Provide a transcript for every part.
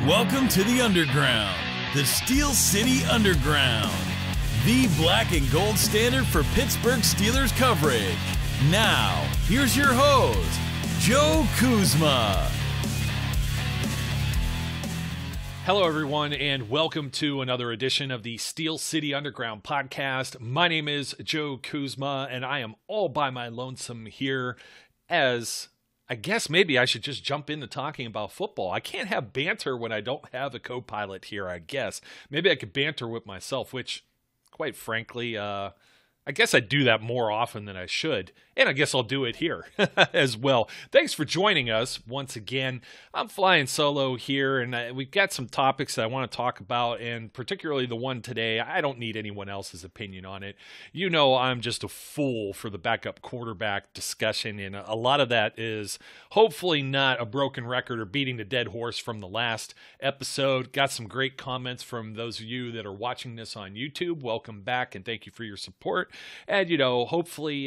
Welcome to the Underground, the Steel City Underground, the black and gold standard for Pittsburgh Steelers coverage. Now, here's your host, Joe Kuzma. Hello, everyone, and welcome to another edition of the Steel City Underground podcast. My name is Joe Kuzma, and I am all by my lonesome here as I guess maybe I should just jump into talking about football. I can't have banter when I don't have a co-pilot here, I guess. Maybe I could banter with myself, which, quite frankly, I guess I do that more often than I should, and I guess I'll do it here as well. Thanks for joining us once again. I'm flying solo here, and we've got some topics that I want to talk about, and particularly the one today. I don't need anyone else's opinion on it. You know I'm just a fool for the backup quarterback discussion, and a lot of that is hopefully not a broken record or beating the dead horse from the last episode. Got some great comments from those of you that are watching this on YouTube. Welcome back, and thank you for your support. And, you know, hopefully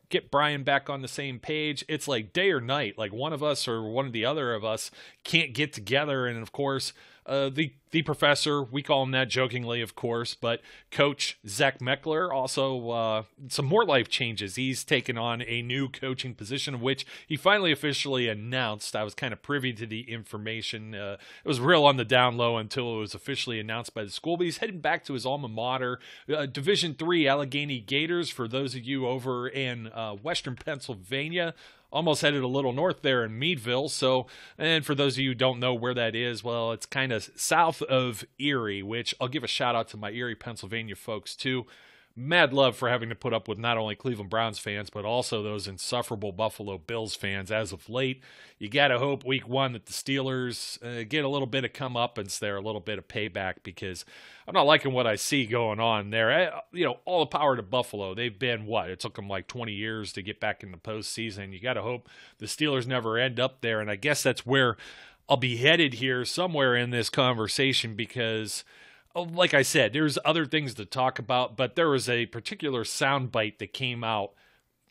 get Brian back on the same page. It's like day or night. Like one of us or one of the other of us can't get together. And, of course, the professor, we call him that jokingly, of course, but Coach Zach Meckler, also some more life changes. He's taken on a new coaching position, of which he finally officially announced. I was kind of privy to the information. It was real on the down low until it was officially announced by the school, but he's heading back to his alma mater, Division III Allegheny Gators, for those of you over in western Pennsylvania. Almost headed a little north there in Meadville. So, and for those of you who don't know where that is, well, it's kind of south of Erie, which I'll give a shout out to my Erie, Pennsylvania folks too. Mad love for having to put up with not only Cleveland Browns fans, but also those insufferable Buffalo Bills fans as of late. You got to hope week one that the Steelers get a little bit of comeuppance there, a little bit of payback, because I'm not liking what I see going on there. You know, all the power to Buffalo. They've been, it took them like 20 years to get back in the postseason. You got to hope the Steelers never end up there, and I guess that's where I'll be headed here somewhere in this conversation, because like I said, there's other things to talk about, but there was a particular soundbite that came out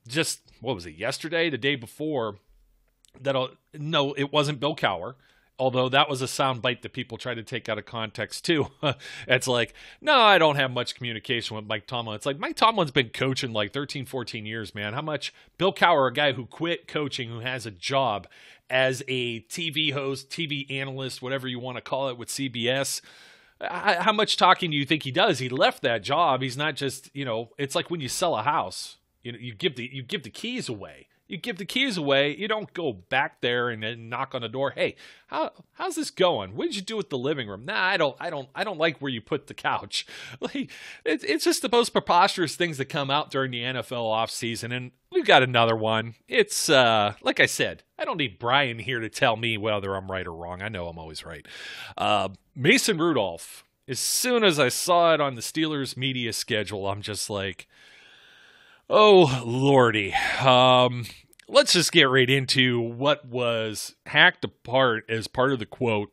just, yesterday, the day before, no, it wasn't Bill Cowher, although that was a soundbite that people try to take out of context too. It's like, no, I don't have much communication with Mike Tomlin. It's like, Mike Tomlin's been coaching like 13, 14 years, man. How much Bill Cowher, a guy who quit coaching, who has a job as a TV host, TV analyst, whatever you want to call it with CBS, how much talking do you think he does? He left that job. He's not just, it's like when you sell a house, you give the keys away. You give the keys away. You don't go back there and then knock on the door. Hey, how's this going? What did you do with the living room? Nah, I don't like where you put the couch. Like, it's just the most preposterous things that come out during the NFL offseason. And we've got another one. It's like I said, I don't need Brian here to tell me whether I'm right or wrong. I know I'm always right. Mason Rudolph. As soon as I saw it on the Steelers media schedule, I'm just like, oh, Lordy. Let's just get right into what was hacked apart as part of the quote.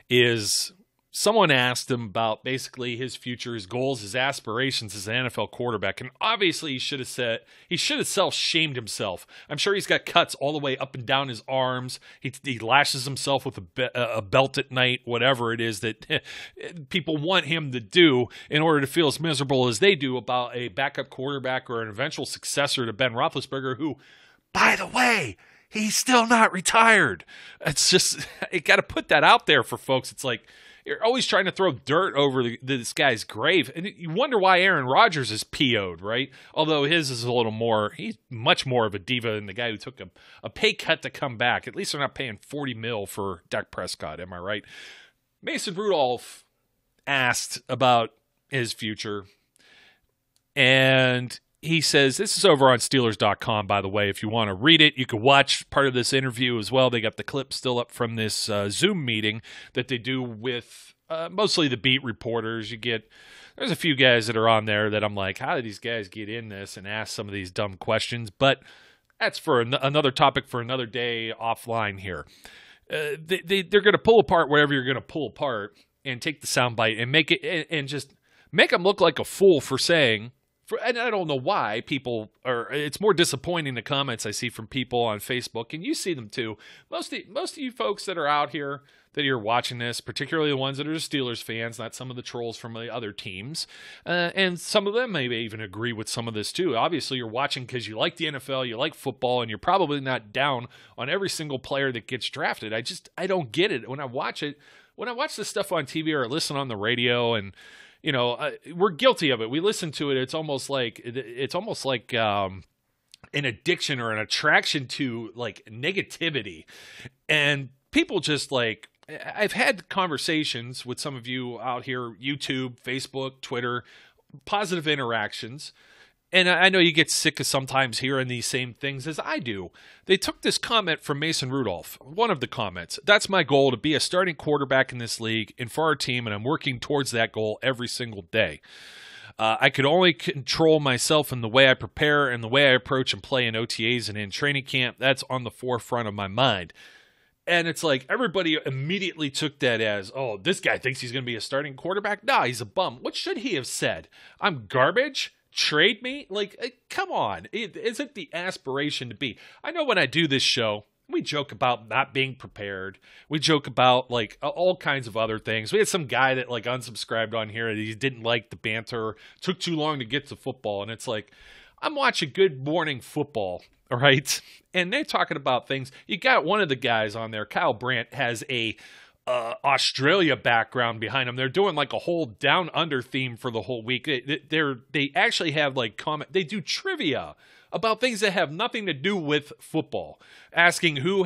Is someone asked him about basically his future, his goals, his aspirations as an NFL quarterback. And obviously he should have self-shamed himself. I'm sure he's got cuts all the way up and down his arms. He lashes himself with a belt at night, whatever it is that people want him to do in order to feel as miserable as they do about a backup quarterback or an eventual successor to Ben Roethlisberger, who, by the way, he's still not retired. It's just, you got to put that out there for folks. It's like, you're always trying to throw dirt over this guy's grave. And you wonder why Aaron Rodgers is PO'd, right? Although his is a little more, he's much more of a diva than the guy who took a pay cut to come back. At least they're not paying $40 million for Dak Prescott, am I right? Mason Rudolph asked about his future, and he says, this is over on Steelers.com, by the way. If you want to read it, you can watch part of this interview as well. They got the clip still up from this Zoom meeting that they do with mostly the beat reporters. There's a few guys that are on there that I'm like, how did these guys get in this and ask some of these dumb questions? But that's for another topic for another day offline here. They're going to pull apart whatever you're going to pull apart and take the soundbite and make it and just make them look like a fool for saying And I don't know why people are. It's more disappointing the comments I see from people on Facebook, and you see them too. Most of you folks that are out here that you're watching this, particularly the ones that are Steelers fans, not some of the trolls from the other teams, and some of them maybe even agree with some of this too. Obviously, you're watching because you like the NFL, you like football, and you're probably not down on every single player that gets drafted. I don't get it when I watch it. When I watch this stuff on TV or listen on the radio, and we're guilty of it. We listen to it. It's almost like an addiction or an attraction to like negativity, and people just like. I've had conversations with some of you out here, YouTube, Facebook, Twitter, positive interactions. And I know you get sick of sometimes hearing these same things as I do. They took this comment from Mason Rudolph, one of the comments. That's my goal, to be a starting quarterback in this league and for our team, and I'm working towards that goal every single day. I could only control myself in the way I prepare and the way I approach and play in OTAs and in training camp. That's on the forefront of my mind. And it's like everybody immediately took that as, oh, this guy thinks he's going to be a starting quarterback? Nah, he's a bum. What should he have said? I'm garbage? Trade me? Like, come on. Isn't the aspiration to be? I know when I do this show, we joke about not being prepared. We joke about, like, all kinds of other things. We had some guy that, like, unsubscribed on here. He didn't like the banter. Took too long to get to football. And it's like, I'm watching Good Morning Football. All right. And they're talking about things. You got one of the guys on there, Kyle Brandt, has a Australia background behind him. They're doing like a whole down under theme for the whole week. They actually have like they do trivia about things that have nothing to do with football, asking who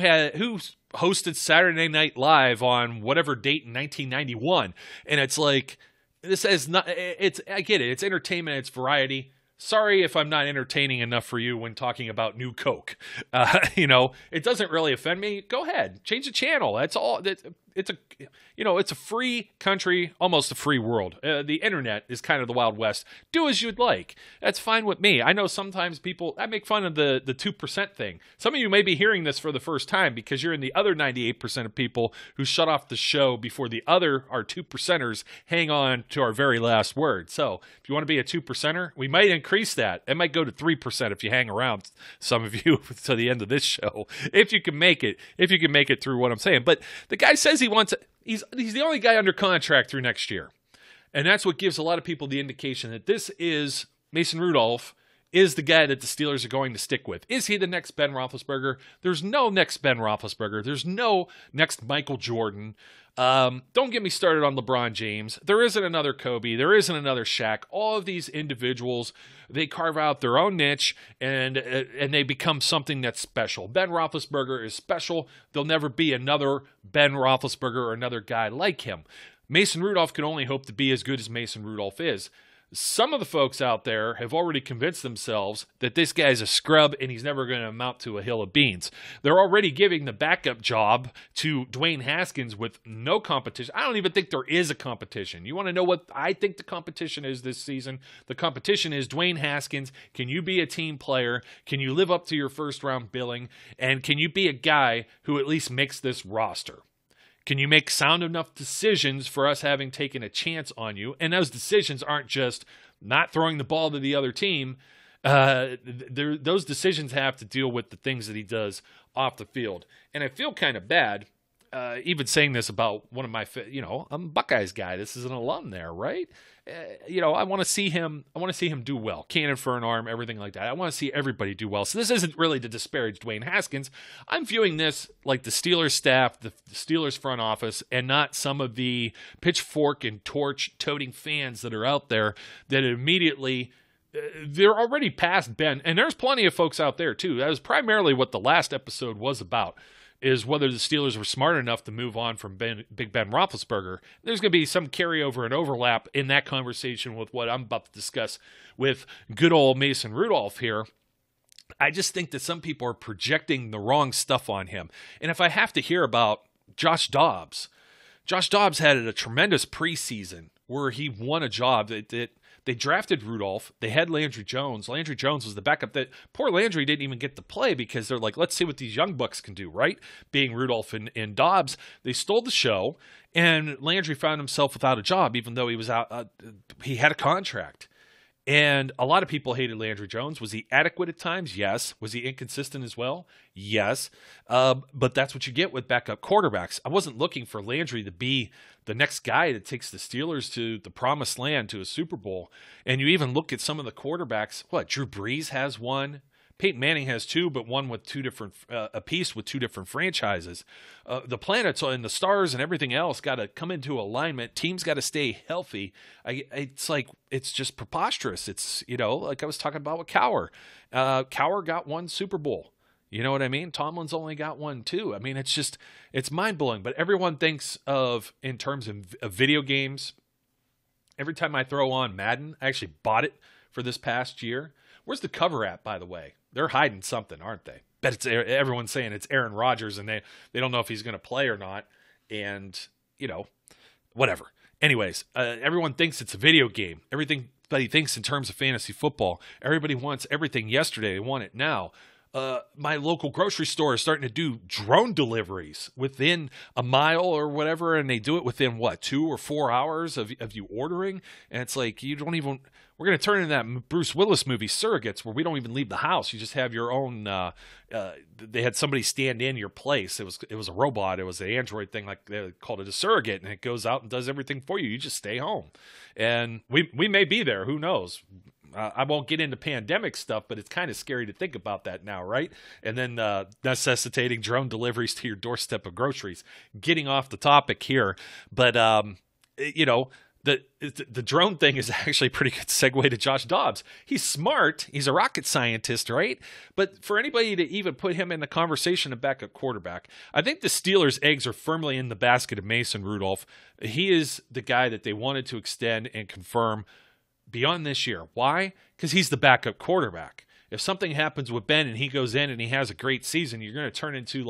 hosted Saturday Night Live on whatever date in 1991. And it's like, this is not, I get it. It's entertainment. It's variety. Sorry if I'm not entertaining enough for you when talking about New Coke. It doesn't really offend me. Go ahead, change the channel. That's all. It's a free country, almost a free world. The internet is kind of the Wild West. Do as you'd like. That's fine with me. I know sometimes I make fun of the 2% thing. Some of you may be hearing this for the first time because you're in the other 98% of people who shut off the show before our 2%ers hang on to our very last word. So if you want to be a 2%er, we might increase that. It might go to 3% if you hang around, some of you, to the end of this show. If you can make it through what I'm saying. But the guy says he's the only guy under contract through next year. And that's what gives a lot of people the indication that this is Mason Rudolph is the guy that the Steelers are going to stick with. Is he the next Ben Roethlisberger? There's no next Ben Roethlisberger. There's no next Michael Jordan. Don't get me started on LeBron James. There isn't another Kobe. There isn't another Shaq. All of these individuals, they carve out their own niche and they become something that's special. Ben Roethlisberger is special. There'll never be another Ben Roethlisberger or another guy like him. Mason Rudolph can only hope to be as good as Mason Rudolph is. Some of the folks out there have already convinced themselves that this guy's a scrub and he's never going to amount to a hill of beans. They're already giving the backup job to Dwayne Haskins with no competition. I don't even think there is a competition. You want to know what I think the competition is this season? The competition is Dwayne Haskins. Can you be a team player? Can you live up to your first-round billing? And can you be a guy who at least makes this roster? Can you make sound enough decisions for us having taken a chance on you? And those decisions aren't just not throwing the ball to the other team. Those decisions have to deal with the things that he does off the field. And I feel kind of bad even saying this about one of my, I'm a Buckeyes guy. This is an alum there, right? I want to see him. I want to see him do well. Cannon for an arm, everything like that. I want to see everybody do well. So this isn't really to disparage Dwayne Haskins. I'm viewing this like the Steelers staff, the Steelers front office, and not some of the pitchfork and torch toting fans that are out there that immediately. They're already past Ben, and there's plenty of folks out there too. That was primarily what the last episode was about. Is whether the Steelers were smart enough to move on from Big Ben Roethlisberger. There's going to be some carryover and overlap in that conversation with what I'm about to discuss with good old Mason Rudolph here. I just think that some people are projecting the wrong stuff on him. And if I have to hear about Josh Dobbs had a tremendous preseason where he won a job that they drafted Rudolph. They had Landry Jones. Landry Jones was the backup. That poor Landry didn't even get to play because they're like, let's see what these young bucks can do, right? Being Rudolph and Dobbs, they stole the show, and Landry found himself without a job, even though he was out. He had a contract, And a lot of people hated Landry Jones. Was he adequate at times? Yes. Was he inconsistent as well? Yes. But that's what you get with backup quarterbacks. I wasn't looking for Landry to be the next guy that takes the Steelers to the promised land, to a Super Bowl. And you even look at some of the quarterbacks. Drew Brees has one. Peyton Manning has two, but one with two different, a piece with two different franchises. The planets and the stars and everything else got to come into alignment. Teams got to stay healthy. It's just preposterous. It's, like I was talking about with Cowher. Cowher got one Super Bowl. You know what I mean? Tomlin's only got one too. I mean, it's mind-blowing. But everyone thinks of, in terms of video games, every time I throw on Madden, I actually bought it for this past year. Where's the cover at, by the way? They're hiding something, aren't they? Bet everyone's saying it's Aaron Rodgers, and they don't know if he's going to play or not. And, whatever. Anyways, everyone thinks it's a video game. Everybody thinks in terms of fantasy football. Everybody wants everything yesterday. They want it now. My local grocery store is starting to do drone deliveries within a mile or whatever, and they do it within 2 or 4 hours of you ordering. And it's like, we're going to turn into that Bruce Willis movie Surrogates, where we don't even leave the house. You just have your own, they had somebody stand in your place. It was a robot. It was an Android thing, like they called it a surrogate, and it goes out and does everything for you. You just stay home. And we may be there. Who knows? I won't get into pandemic stuff, but it's kind of scary to think about that now, right? And then necessitating drone deliveries to your doorstep of groceries. Getting off the topic here, but the drone thing is actually a pretty good segue to Josh Dobbs. He's smart. He's a rocket scientist, right? But for anybody to even put him in the conversation of backup quarterback, I think the Steelers' eggs are firmly in the basket of Mason Rudolph. He is the guy that they wanted to extend and confirm beyond this year. Why? Because he's the backup quarterback. If something happens with Ben and he goes in and he has a great season, you're going to turn into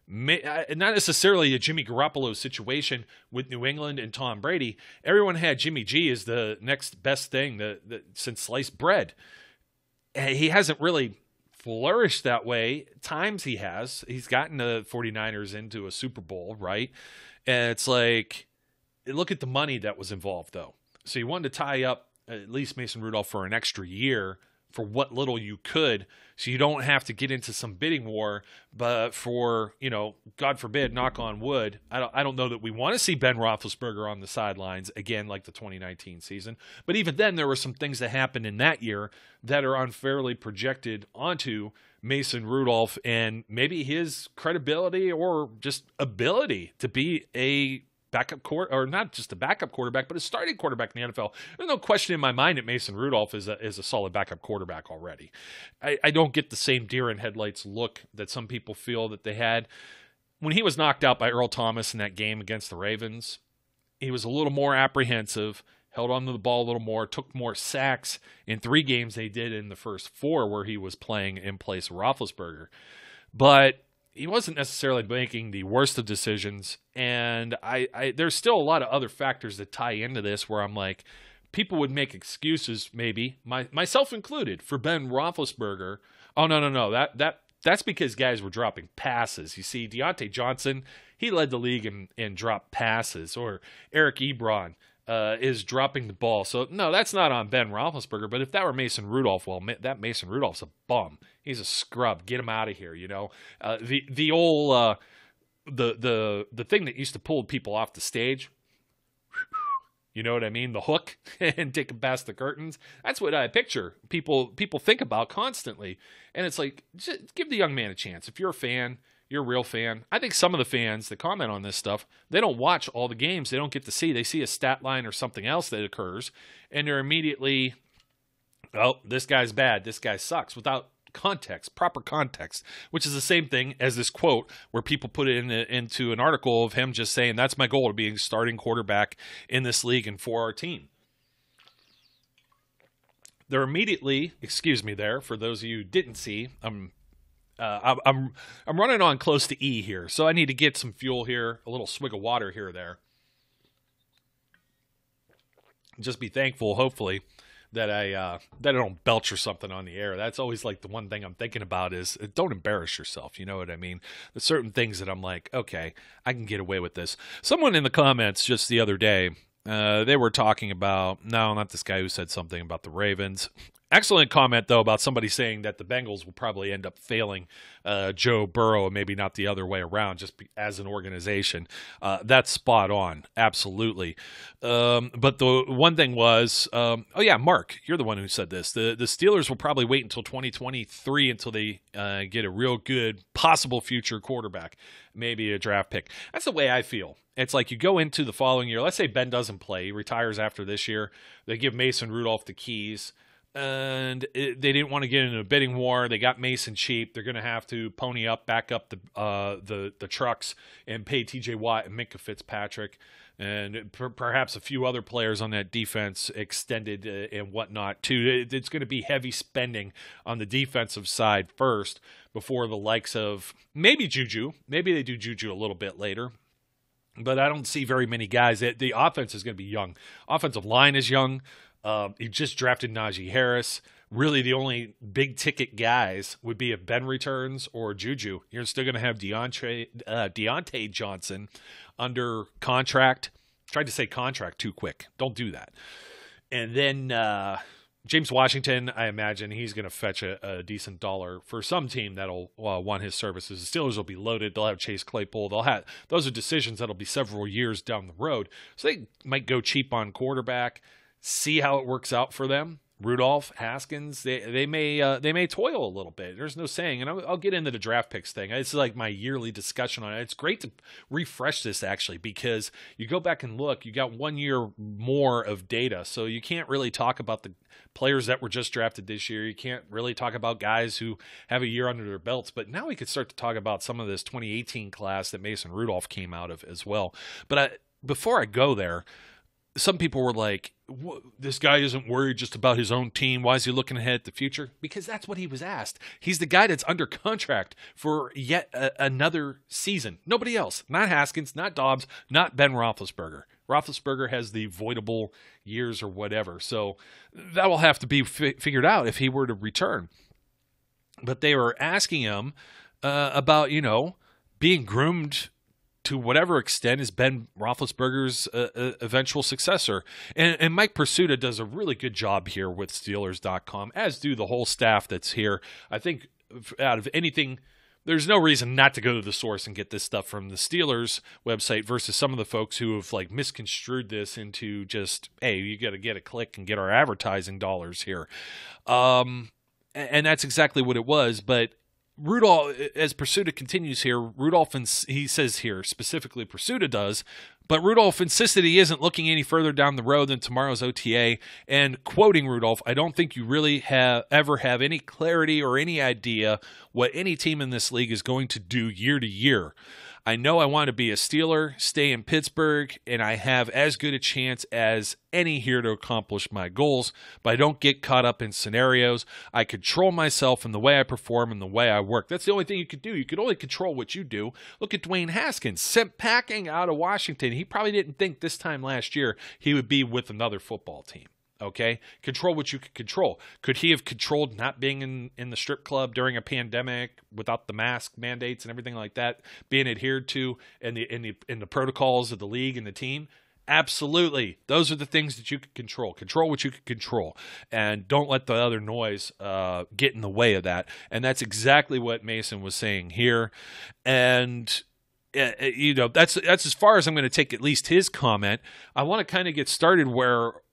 not necessarily a Jimmy Garoppolo situation with New England and Tom Brady. Everyone had Jimmy G as the next best thing since sliced bread. He hasn't really flourished that way. Times he has. He's gotten the 49ers into a Super Bowl, right? And it's like, look at the money that was involved, though. So you wanted to tie up at least Mason Rudolph for an extra year for what little you could, so you don't have to get into some bidding war. But for, God forbid, knock on wood, I don't know that we want to see Ben Roethlisberger on the sidelines again like the 2019 season. But even then, there were some things that happened in that year that are unfairly projected onto Mason Rudolph and maybe his credibility or just ability to be a backup or not just a backup quarterback, but a starting quarterback in the NFL. There's no question in my mind that Mason Rudolph is a solid backup quarterback already. I don't get the same deer in headlights look that some people feel that they had when he was knocked out by Earl Thomas in that game against the Ravens. He was a little more apprehensive, held on to the ball a little more, took more sacks in 3 games they did in the first 4 where he was playing in place of Roethlisberger. But he wasn't necessarily making the worst of decisions, and there's still a lot of other factors that tie into this where I'm like, people would make excuses, maybe, myself included, for Ben Roethlisberger. Oh, no, that's because guys were dropping passes. You see, Deontay Johnson, he led the league in drop passes, or Eric Ebron is dropping the ball. So, no, that's not on Ben Roethlisberger, but if that were Mason Rudolph, well, that Mason Rudolph's a bum. He's a scrub. Get him out of here, The old the thing that used to pull people off the stage, you know what I mean? The hook and take them past the curtains. That's what I picture people think about constantly. And it's like, just give the young man a chance. If you're a fan, you're a real fan. I think some of the fans that comment on this stuff, they don't watch all the games. They don't get to see. They see a stat line or something else that occurs, and they're immediately, oh, this guy's bad. This guy sucks, without context, proper context, which is the same thing as this quote where people put it into an article of him just saying, that's my goal, to be a starting quarterback in this league and for our team. They're immediately, excuse me there, for those of you who didn't see, I'm running on close to E here, so I need to get some fuel here, a little swig of water here or there. Just be thankful, hopefully, that I don't belch or something on the air. That's always like the one thing I'm thinking about is don't embarrass yourself. You know what I mean? There's certain things that I'm like, okay, I can get away with this. Someone in the comments just the other day They were talking about, no, not this guy who said something about the Ravens. Excellent comment, though, about somebody saying that the Bengals will probably end up failing Joe Burrow and maybe not the other way around, just as an organization. That's spot on, absolutely. But the one thing was, Mark, you're the one who said this. The Steelers will probably wait until 2023 until they get a real good possible future quarterback, maybe a draft pick. That's the way I feel. It's like you go into the following year. Let's say Ben doesn't play, he retires after this year. They give Mason Rudolph the keys. And they didn't want to get into a bidding war. They got Mason cheap. They're going to have to pony up, back up the trucks and pay T.J. Watt and Minkah Fitzpatrick and perhaps a few other players on that defense extended and whatnot too. It's going to be heavy spending on the defensive side first before the likes of maybe Juju. Maybe they do Juju a little bit later. But I don't see very many guys. The offense is going to be young. Offensive line is young. You just drafted Najee Harris. Really, the only big-ticket guys would be if Ben returns or Juju. You're still going to have Deontay Johnson under contract. Tried to say contract too quick. Don't do that. And then James Washington, I imagine he's going to fetch a decent dollar for some team that'll want his services. The Steelers will be loaded. They'll have Chase Claypool. Those are decisions that'll be several years down the road. So they might go cheap on quarterback. See how it works out for them. Rudolph, Haskins, they may toil a little bit. There's no saying. And I'll get into the draft picks thing. It's like my yearly discussion on it. It's great to refresh this, actually, because you go back and look, you got 1 year more of data. So you can't really talk about the players that were just drafted this year. You can't really talk about guys who have a year under their belts. But now we could start to talk about some of this 2018 class that Mason Rudolph came out of as well. But before I go there, some people were like, this guy isn't worried just about his own team. Why is he looking ahead at the future? Because that's what he was asked. He's the guy that's under contract for yet another season. Nobody else. Not Haskins, not Dobbs, not Ben Roethlisberger. Roethlisberger has the voidable years or whatever. So that will have to be figured out if he were to return. But they were asking him about, being groomed to whatever extent is Ben Roethlisberger's eventual successor. And Mike Pursuta does a really good job here with Steelers.com, as do the whole staff that's here. I think out of anything, there's no reason not to go to the source and get this stuff from the Steelers website versus some of the folks who have misconstrued this into just, hey, you got to get a click and get our advertising dollars here. And that's exactly what it was. But Rudolph, as Pursuta continues here, he says here, specifically Pursuta does, but Rudolph insisted he isn't looking any further down the road than tomorrow's OTA, and quoting Rudolph, I don't think you really ever have any clarity or any idea what any team in this league is going to do year to year. I know I want to be a Steeler, stay in Pittsburgh, and I have as good a chance as any here to accomplish my goals, but I don't get caught up in scenarios. I control myself in the way I perform and the way I work. That's the only thing you could do. You could only control what you do. Look at Dwayne Haskins, sent packing out of Washington. He probably didn't think this time last year he would be with another football team. Okay? Control what you could control. Could he have controlled not being in the strip club during a pandemic without the mask mandates and everything like that being adhered to in the protocols of the league and the team? Absolutely. Those are the things that you can control. Control what you can control. And don't let the other noise get in the way of that. And that's exactly what Mason was saying here. And that's as far as I'm going to take at least his comment. I want to kind of get started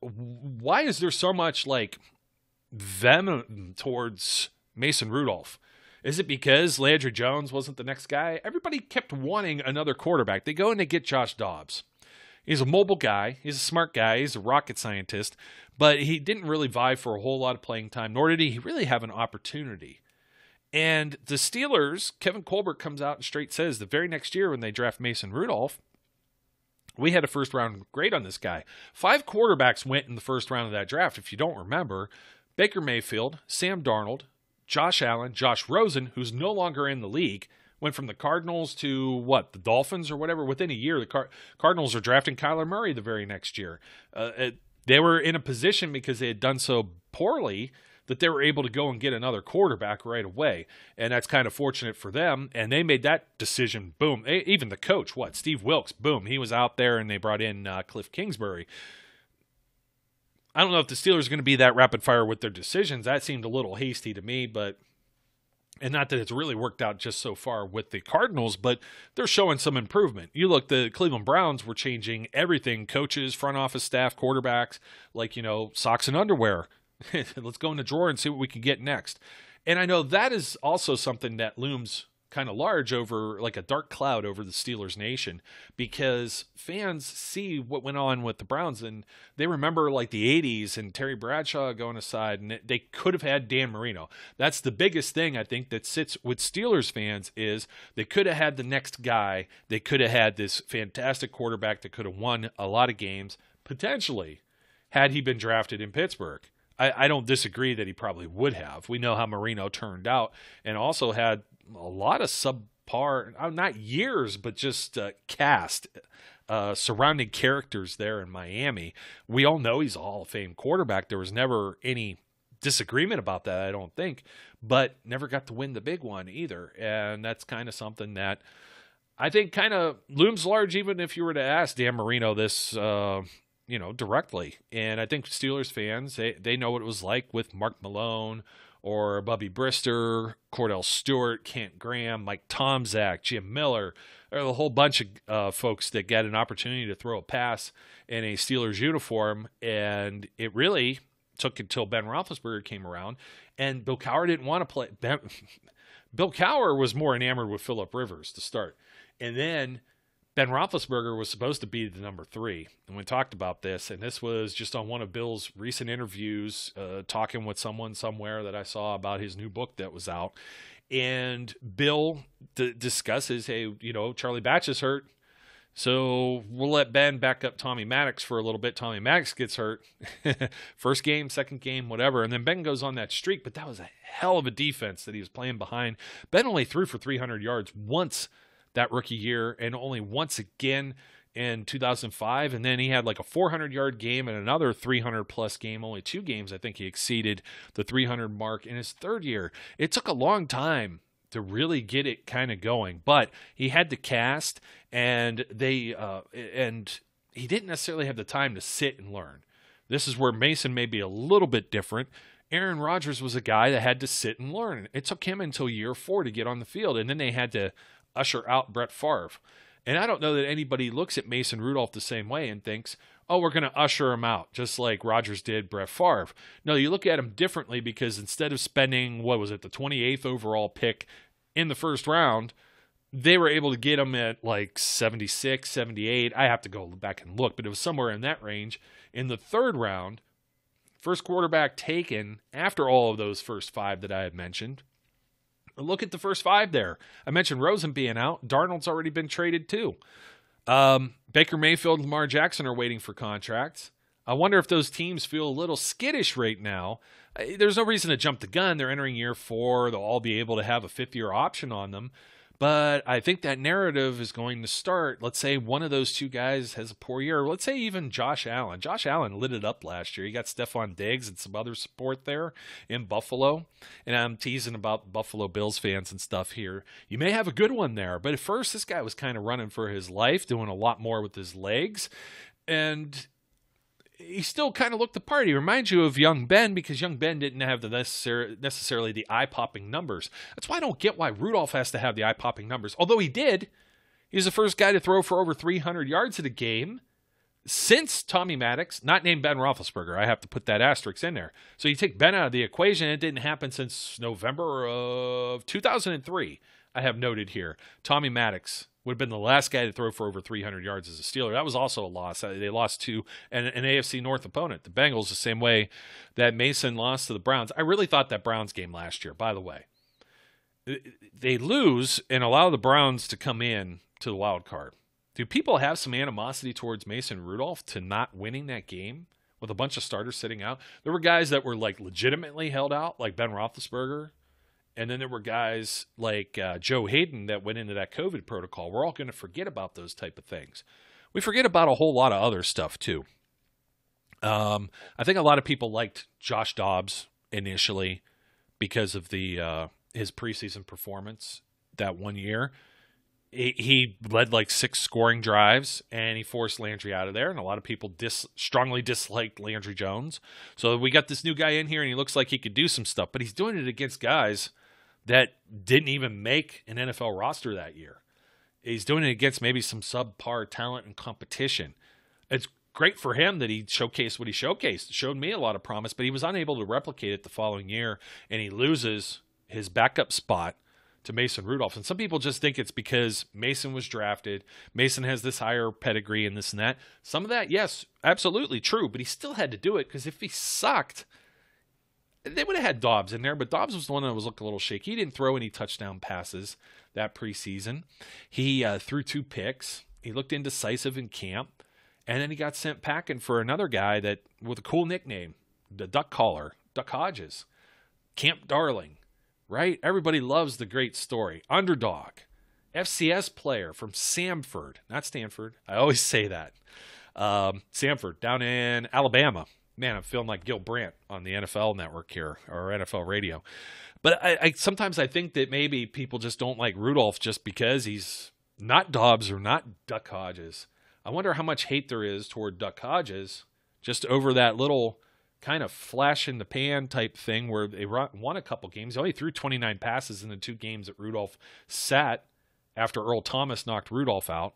why is there so much venom towards Mason Rudolph? Is it because Landry Jones wasn't the next guy? Everybody kept wanting another quarterback. They go and they get Josh Dobbs. He's a mobile guy. He's a smart guy. He's a rocket scientist. But he didn't really vie for a whole lot of playing time, nor did he really have an opportunity. And the Steelers, Kevin Colbert comes out and straight says the very next year when they draft Mason Rudolph, we had a first-round grade on this guy. 5 quarterbacks went in the first round of that draft, if you don't remember. Baker Mayfield, Sam Darnold, Josh Allen, Josh Rosen, who's no longer in the league, went from the Cardinals to, the Dolphins or whatever. Within a year, the Cardinals are drafting Kyler Murray the very next year. They were in a position because they had done so poorly that they were able to go and get another quarterback right away. And that's kind of fortunate for them. And they made that decision, boom. Even the coach, Steve Wilkes, boom. He was out there and they brought in Cliff Kingsbury. I don't know if the Steelers are going to be that rapid fire with their decisions. That seemed a little hasty to me, and not that it's really worked out just so far with the Cardinals, but they're showing some improvement. You look, the Cleveland Browns were changing everything, coaches, front office staff, quarterbacks, socks and underwear. Let's go in the drawer and see what we can get next. And I know that is also something that looms kind of large over, like a dark cloud over the Steelers nation, because fans see what went on with the Browns and they remember like the 80s and Terry Bradshaw going aside, and they could have had Dan Marino. That's the biggest thing I think that sits with Steelers fans, is they could have had the next guy. They could have had this fantastic quarterback that could have won a lot of games, potentially, had he been drafted in Pittsburgh. I don't disagree that he probably would have. We know how Marino turned out, and also had a lot of subpar, not years, but just cast, surrounding characters there in Miami. We all know he's a Hall of Fame quarterback. There was never any disagreement about that, I don't think, but never got to win the big one either. And that's kind of something that I think kind of looms large, even if you were to ask Dan Marino this, directly. And I think Steelers fans, they know what it was like with Mark Malone or Bubby Brister, Cordell Stewart, Kent Graham, Mike Tomczak, Jim Miller, or a whole bunch of folks that got an opportunity to throw a pass in a Steelers uniform. And it really took until Ben Roethlisberger came around, and Bill Cowher didn't want to play. Bill Cowher was more enamored with Phillip Rivers to start. And then Ben Roethlisberger was supposed to be the number 3. And we talked about this, and this was just on one of Bill's recent interviews, talking with someone somewhere that I saw about his new book that was out. And Bill discusses, hey, Charlie Batch is hurt, so we'll let Ben back up Tommy Maddox for a little bit. Tommy Maddox gets hurt. First game, second game, whatever. And then Ben goes on that streak, but that was a hell of a defense that he was playing behind. Ben only threw for 300 yards once that rookie year, and only once again in 2005. And then he had like a 400-yard game and another 300-plus game. Only 2 games, I think he exceeded the 300 mark in his third year. It took a long time to really get it kind of going, but he had the cast, and and he didn't necessarily have the time to sit and learn. This is where Mason may be a little bit different. Aaron Rodgers was a guy that had to sit and learn. It took him until year 4 to get on the field, and then they had to usher out Brett Favre. And I don't know that anybody looks at Mason Rudolph the same way and thinks, oh, we're going to usher him out, just like Rodgers did Brett Favre. No, you look at him differently, because instead of spending, the 28th overall pick in the first round, they were able to get him at like 76, 78. I have to go back and look, but it was somewhere in that range. In the third round, first quarterback taken after all of those first 5 that I had mentioned. Look at the first 5 there. I mentioned Rosen being out. Darnold's already been traded too. Baker Mayfield and Lamar Jackson are waiting for contracts. I wonder if those teams feel a little skittish right now. There's no reason to jump the gun. They're entering year 4. They'll all be able to have a 5th-year option on them. But I think that narrative is going to start. Let's say one of those 2 guys has a poor year. Let's say even Josh Allen. Josh Allen lit it up last year. He got Stephon Diggs and some other support there in Buffalo. And I'm teasing about Buffalo Bills fans and stuff here. You may have a good one there. But at first, this guy was kind of running for his life, doing a lot more with his legs. And he still kind of looked the part. He reminds you of young Ben, because young Ben didn't have the necessarily the eye-popping numbers. That's why I don't get why Rudolph has to have the eye-popping numbers. Although he did. He was the first guy to throw for over 300 yards in a game since Tommy Maddox, not named Ben Roethlisberger. I have to put that asterisk in there. So you take Ben out of the equation, it didn't happen since November of 2003, I have noted here. Tommy Maddox would have been the last guy to throw for over 300 yards as a Steeler. That was also a loss. They lost to an AFC North opponent, the Bengals, the same way that Mason lost to the Browns. I really thought that Browns game last year, by the way, they lose and allow the Browns to come in to the wild card. Do people have some animosity towards Mason Rudolph to not winning that game with a bunch of starters sitting out? There were guys that were like legitimately held out, like Ben Roethlisberger. And then there were guys like Joe Hayden that went into that COVID protocol. We're all going to forget about those type of things. We forget about a whole lot of other stuff too. I think a lot of people liked Josh Dobbs initially because of his preseason performance that one year. He led like 6 scoring drives, and he forced Landry out of there, and a lot of people strongly disliked Landry Jones. So we got this new guy in here, and he looks like he could do some stuff, but he's doing it against guys that didn't even make an NFL roster that year. He's doing it against maybe some subpar talent and competition. It's great for him that he showcased what he showcased. It showed me a lot of promise, but he was unable to replicate it the following year, and he loses his backup spot to Mason Rudolph. And some people just think it's because Mason was drafted. Mason has this higher pedigree and this and that. Some of that, yes, absolutely true, but he still had to do it because if he sucked, they would have had Dobbs in there, but Dobbs was the one that was looking a little shaky. He didn't throw any touchdown passes that preseason. He threw 2 picks. He looked indecisive in camp, and then he got sent packing for another guy that with a cool nickname, the Duck Caller, Duck Hodges, Camp Darling, right? Everybody loves the great story. Underdog, FCS player from Samford, not Stanford. I always say that. Samford, down in Alabama. Man, I'm feeling like Gil Brandt on the NFL network here, or NFL radio. But I sometimes I think that maybe people just don't like Rudolph just because he's not Dobbs or not Duck Hodges. I wonder how much hate there is toward Duck Hodges just over that little kind of flash in the pan type thing where they won a couple games. He only threw 29 passes in the 2 games that Rudolph sat after Earl Thomas knocked Rudolph out.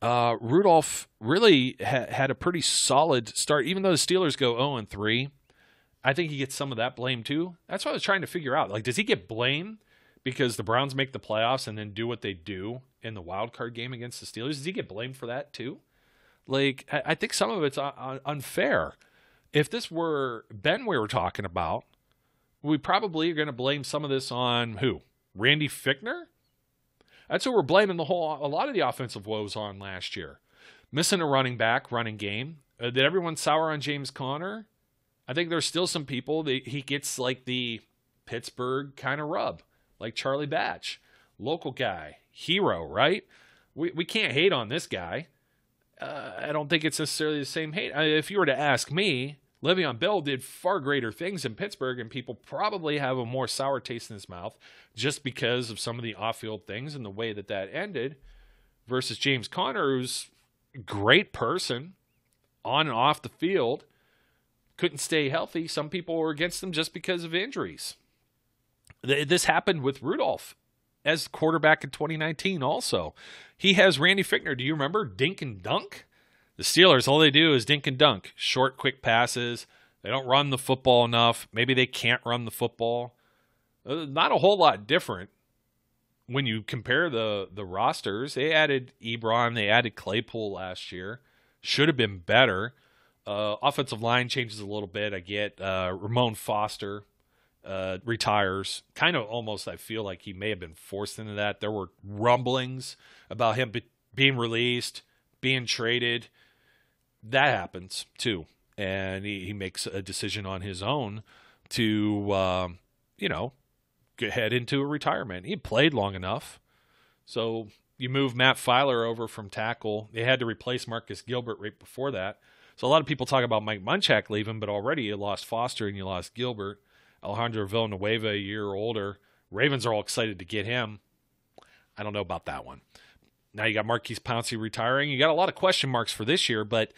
Rudolph really had a pretty solid start, even though the Steelers go 0-3. I think he gets some of that blame too. That's what I was trying to figure out. Like, does he get blame because the Browns make the playoffs and then do what they do in the wild card game against the Steelers? Does he get blamed for that too? Like, I think some of it's unfair. If this were Ben we were talking about, we probably are going to blame some of this on who? Randy Fichtner? That's who we're blaming a lot of the offensive woes on last year. Missing a running game. Did everyone sour on James Conner? I think there's still some people that he gets like the Pittsburgh kind of rub, like Charlie Batch, local guy, hero, right? We can't hate on this guy. I don't think it's necessarily the same hate. If you were to ask me, Le'Veon Bell did far greater things in Pittsburgh, and people probably have a more sour taste in his mouth just because of some of the off-field things and the way that ended, versus James Conner, who's a great person on and off the field, couldn't stay healthy. Some people were against him just because of injuries. This happened with Rudolph as quarterback in 2019 also. He has Randy Fichtner. Do you remember Dink and Dunk? The Steelers, all they do is dink and dunk. Short, quick passes. They don't run the football enough. Maybe they can't run the football. Not a whole lot different when you compare the rosters. They added Ebron. They added Claypool last year. Should have been better. Offensive line changes a little bit. I get Ramon Foster retires. Kind of almost I feel like he may have been forced into that. There were rumblings about him being released, being traded. That happens too, and he makes a decision on his own to head into a retirement. He played long enough, so you move Matt Filer over from tackle. They had to replace Marcus Gilbert right before that, so a lot of people talk about Mike Munchak leaving, but already you lost Foster and you lost Gilbert. Alejandro Villanueva, a year older. Ravens are all excited to get him. I don't know about that one. Now you got Marquise Pouncey retiring. You got a lot of question marks for this year, but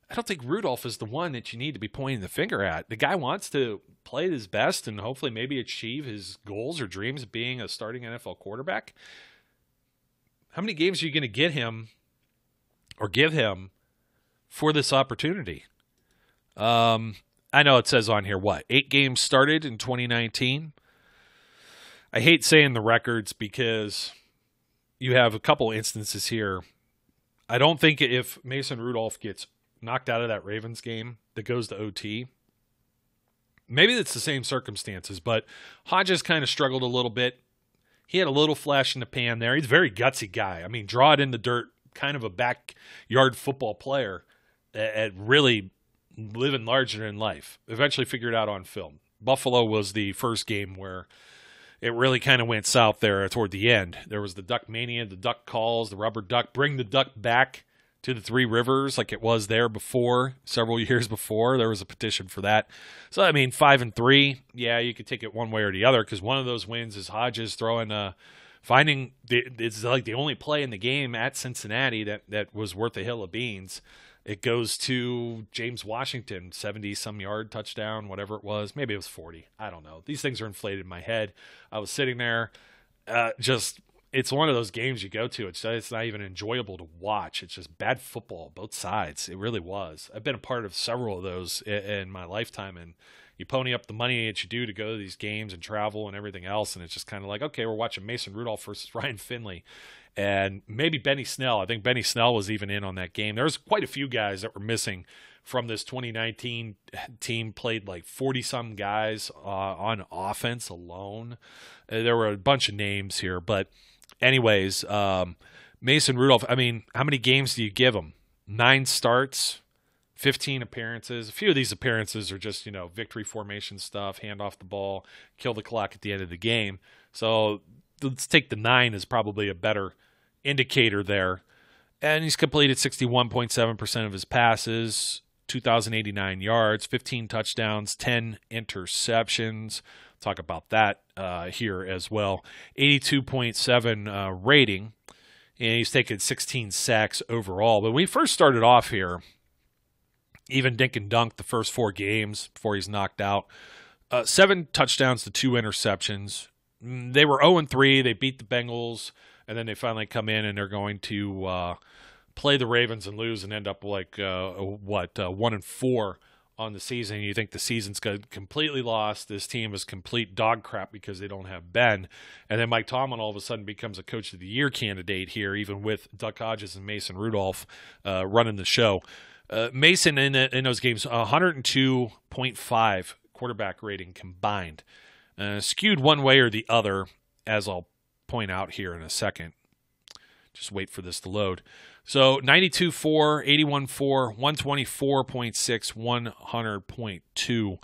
I don't think Rudolph is the one that you need to be pointing the finger at. The guy wants to play his best and hopefully maybe achieve his goals or dreams of being a starting NFL quarterback. How many games are you going to get him or give him for this opportunity? I know it says on here, 8 games started in 2019. I hate saying the records because you have a couple instances here. I don't think if Mason Rudolph gets knocked out of that Ravens game that goes to OT, maybe it's the same circumstances, but Hodges kind of struggled a little bit. He had a little flash in the pan there. He's a very gutsy guy. I mean, draw it in the dirt, kind of a backyard football player at really living larger in life. Eventually figured out on film. Buffalo was the first game where it really kind of went south there toward the end. There was the duck mania, the duck calls, the rubber duck, bring the duck back to the Three Rivers like it was there before, several years before. There was a petition for that. So, I mean, 5-3, yeah, you could take it one way or the other because one of those wins is Hodges throwing it's like the only play in the game at Cincinnati that was worth a hill of beans. It goes to James Washington, 70-some yard touchdown, whatever it was. Maybe it was 40. I don't know. These things are inflated in my head. I was sitting there it's one of those games you go to. It's not even enjoyable to watch. It's just bad football, both sides. It really was. I've been a part of several of those in my lifetime, and you pony up the money that you do to go to these games and travel and everything else, and it's just kind of like, okay, we're watching Mason Rudolph versus Ryan Finley, and maybe Benny Snell. I think Benny Snell was even in on that game. There was quite a few guys that were missing from this 2019 team. Played like 40-some guys on offense alone. There were a bunch of names here, but anyways, Mason Rudolph, I mean, how many games do you give him? 9 starts, 15 appearances. A few of these appearances are just, victory formation stuff, hand off the ball, kill the clock at the end of the game. So let's take the 9 as probably a better indicator there. And he's completed 61.7% of his passes, 2,089 yards, 15 touchdowns, 10 interceptions. Talk about that here as well. 82.7 rating, and he's taken 16 sacks overall. But when we first started off here, even dink and dunk the first 4 games before he's knocked out, 7 touchdowns to 2 interceptions. They were 0-3. They beat the Bengals, and then they finally come in and they're going to play the Ravens and lose and end up like 1-4 on the season. You think the season's completely lost. This team is complete dog crap because they don't have Ben. And then Mike Tomlin all of a sudden becomes a Coach of the Year candidate here, even with Duck Hodges and Mason Rudolph running the show. Mason in those games, 102.5 quarterback rating combined. Skewed one way or the other, as I'll point out here in a second. Just wait for this to load. So 92.4, 81.4, 124.6, 100.2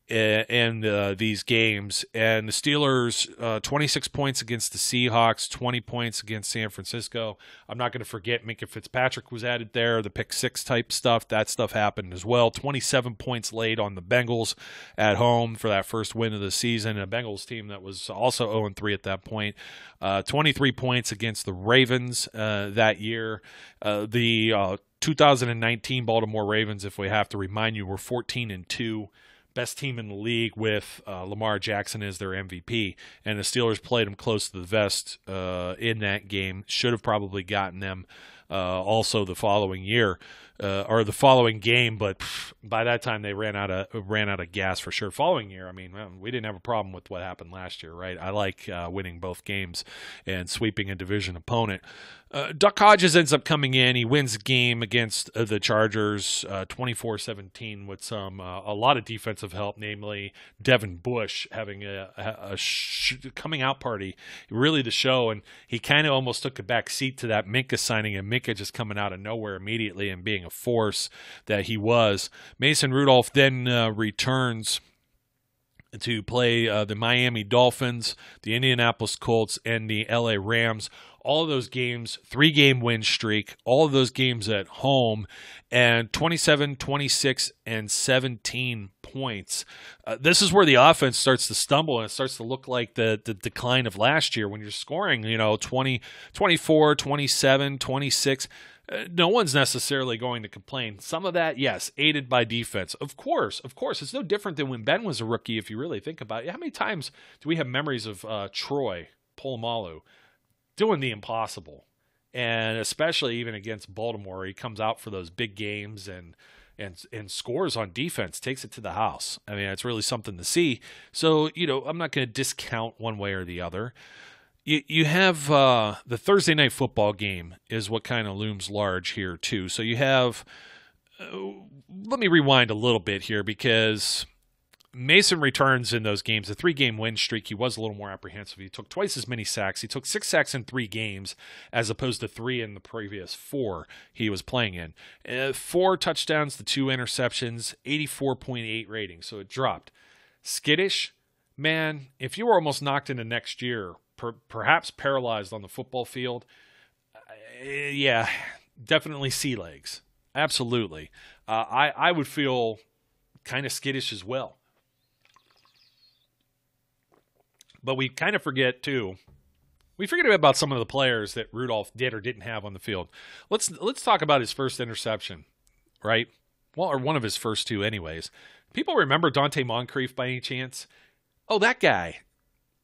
in these games. And the Steelers, 26 points against the Seahawks, 20 points against San Francisco. I'm not going to forget Minkah Fitzpatrick was added there, the pick 6 type stuff. That stuff happened as well. 27 points laid on the Bengals at home for that first win of the season. A Bengals team that was also 0-3 at that point. 23 points against the Ravens that year. The 2019 Baltimore Ravens, if we have to remind you, were 14-2. Best team in the league with Lamar Jackson as their MVP. And the Steelers played them close to the vest in that game. Should have probably gotten them also the following year or the following game, but by that time they ran out of gas for sure. Following year, I mean, we didn't have a problem with what happened last year, right? I like winning both games and sweeping a division opponent. Duck Hodges ends up coming in. He wins the game against the Chargers 24-17 with a lot of defensive help, namely Devin Bush having a coming out party, really the show. And he kind of almost took a back seat to that Minkah signing, and Minkah just coming out of nowhere immediately and being a force that he was. Mason Rudolph then returns to play the Miami Dolphins, the Indianapolis Colts, and the LA Rams. All of those games, 3-game win streak, all of those games at home, and 27, 26, and 17 points. This is where the offense starts to stumble, and it starts to look like the decline of last year when you're scoring, 20, 24, 27, 26. No one's necessarily going to complain. Some of that, yes, aided by defense. Of course. It's no different than when Ben was a rookie, if you really think about it. How many times do we have memories of Troy Polamalu doing the impossible? And especially even against Baltimore, he comes out for those big games and scores on defense, takes it to the house. I mean, it's really something to see. So, I'm not going to discount one way or the other. You have the Thursday night football game is what kind of looms large here too. So you have, let me rewind a little bit here because Mason returns in those games. The 3-game win streak, he was a little more apprehensive. He took twice as many sacks. He took 6 sacks in 3 games as opposed to 3 in the previous 4 he was playing in. 4 touchdowns to 2 interceptions, 84.8 rating. So it dropped. Skittish, man, if you were almost knocked into next year, perhaps paralyzed on the football field, yeah, definitely sea legs. Absolutely. I would feel kind of skittish as well. But we kind of forget, too. We forget about some of the players that Rudolph did or didn't have on the field. Let's talk about his first interception, right? Well, or one of his first two anyways. People remember Dante Moncrief by any chance? Oh, that guy.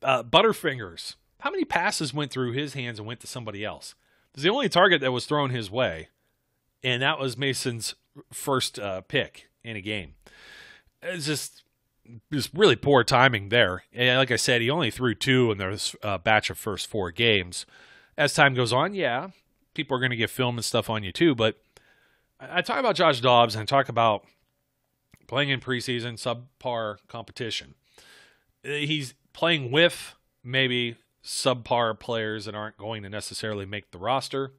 Butterfingers. How many passes went through his hands and went to somebody else? It was the only target that was thrown his way, and that was Mason's first pick in a game. It's just really poor timing there. And like I said, he only threw 2 in this batch of first 4 games. As time goes on, yeah, people are going to get film and stuff on you too, but I talk about Josh Dobbs and I talk about playing in preseason, subpar competition. He's playing with maybe subpar players that aren't going to necessarily make the roster.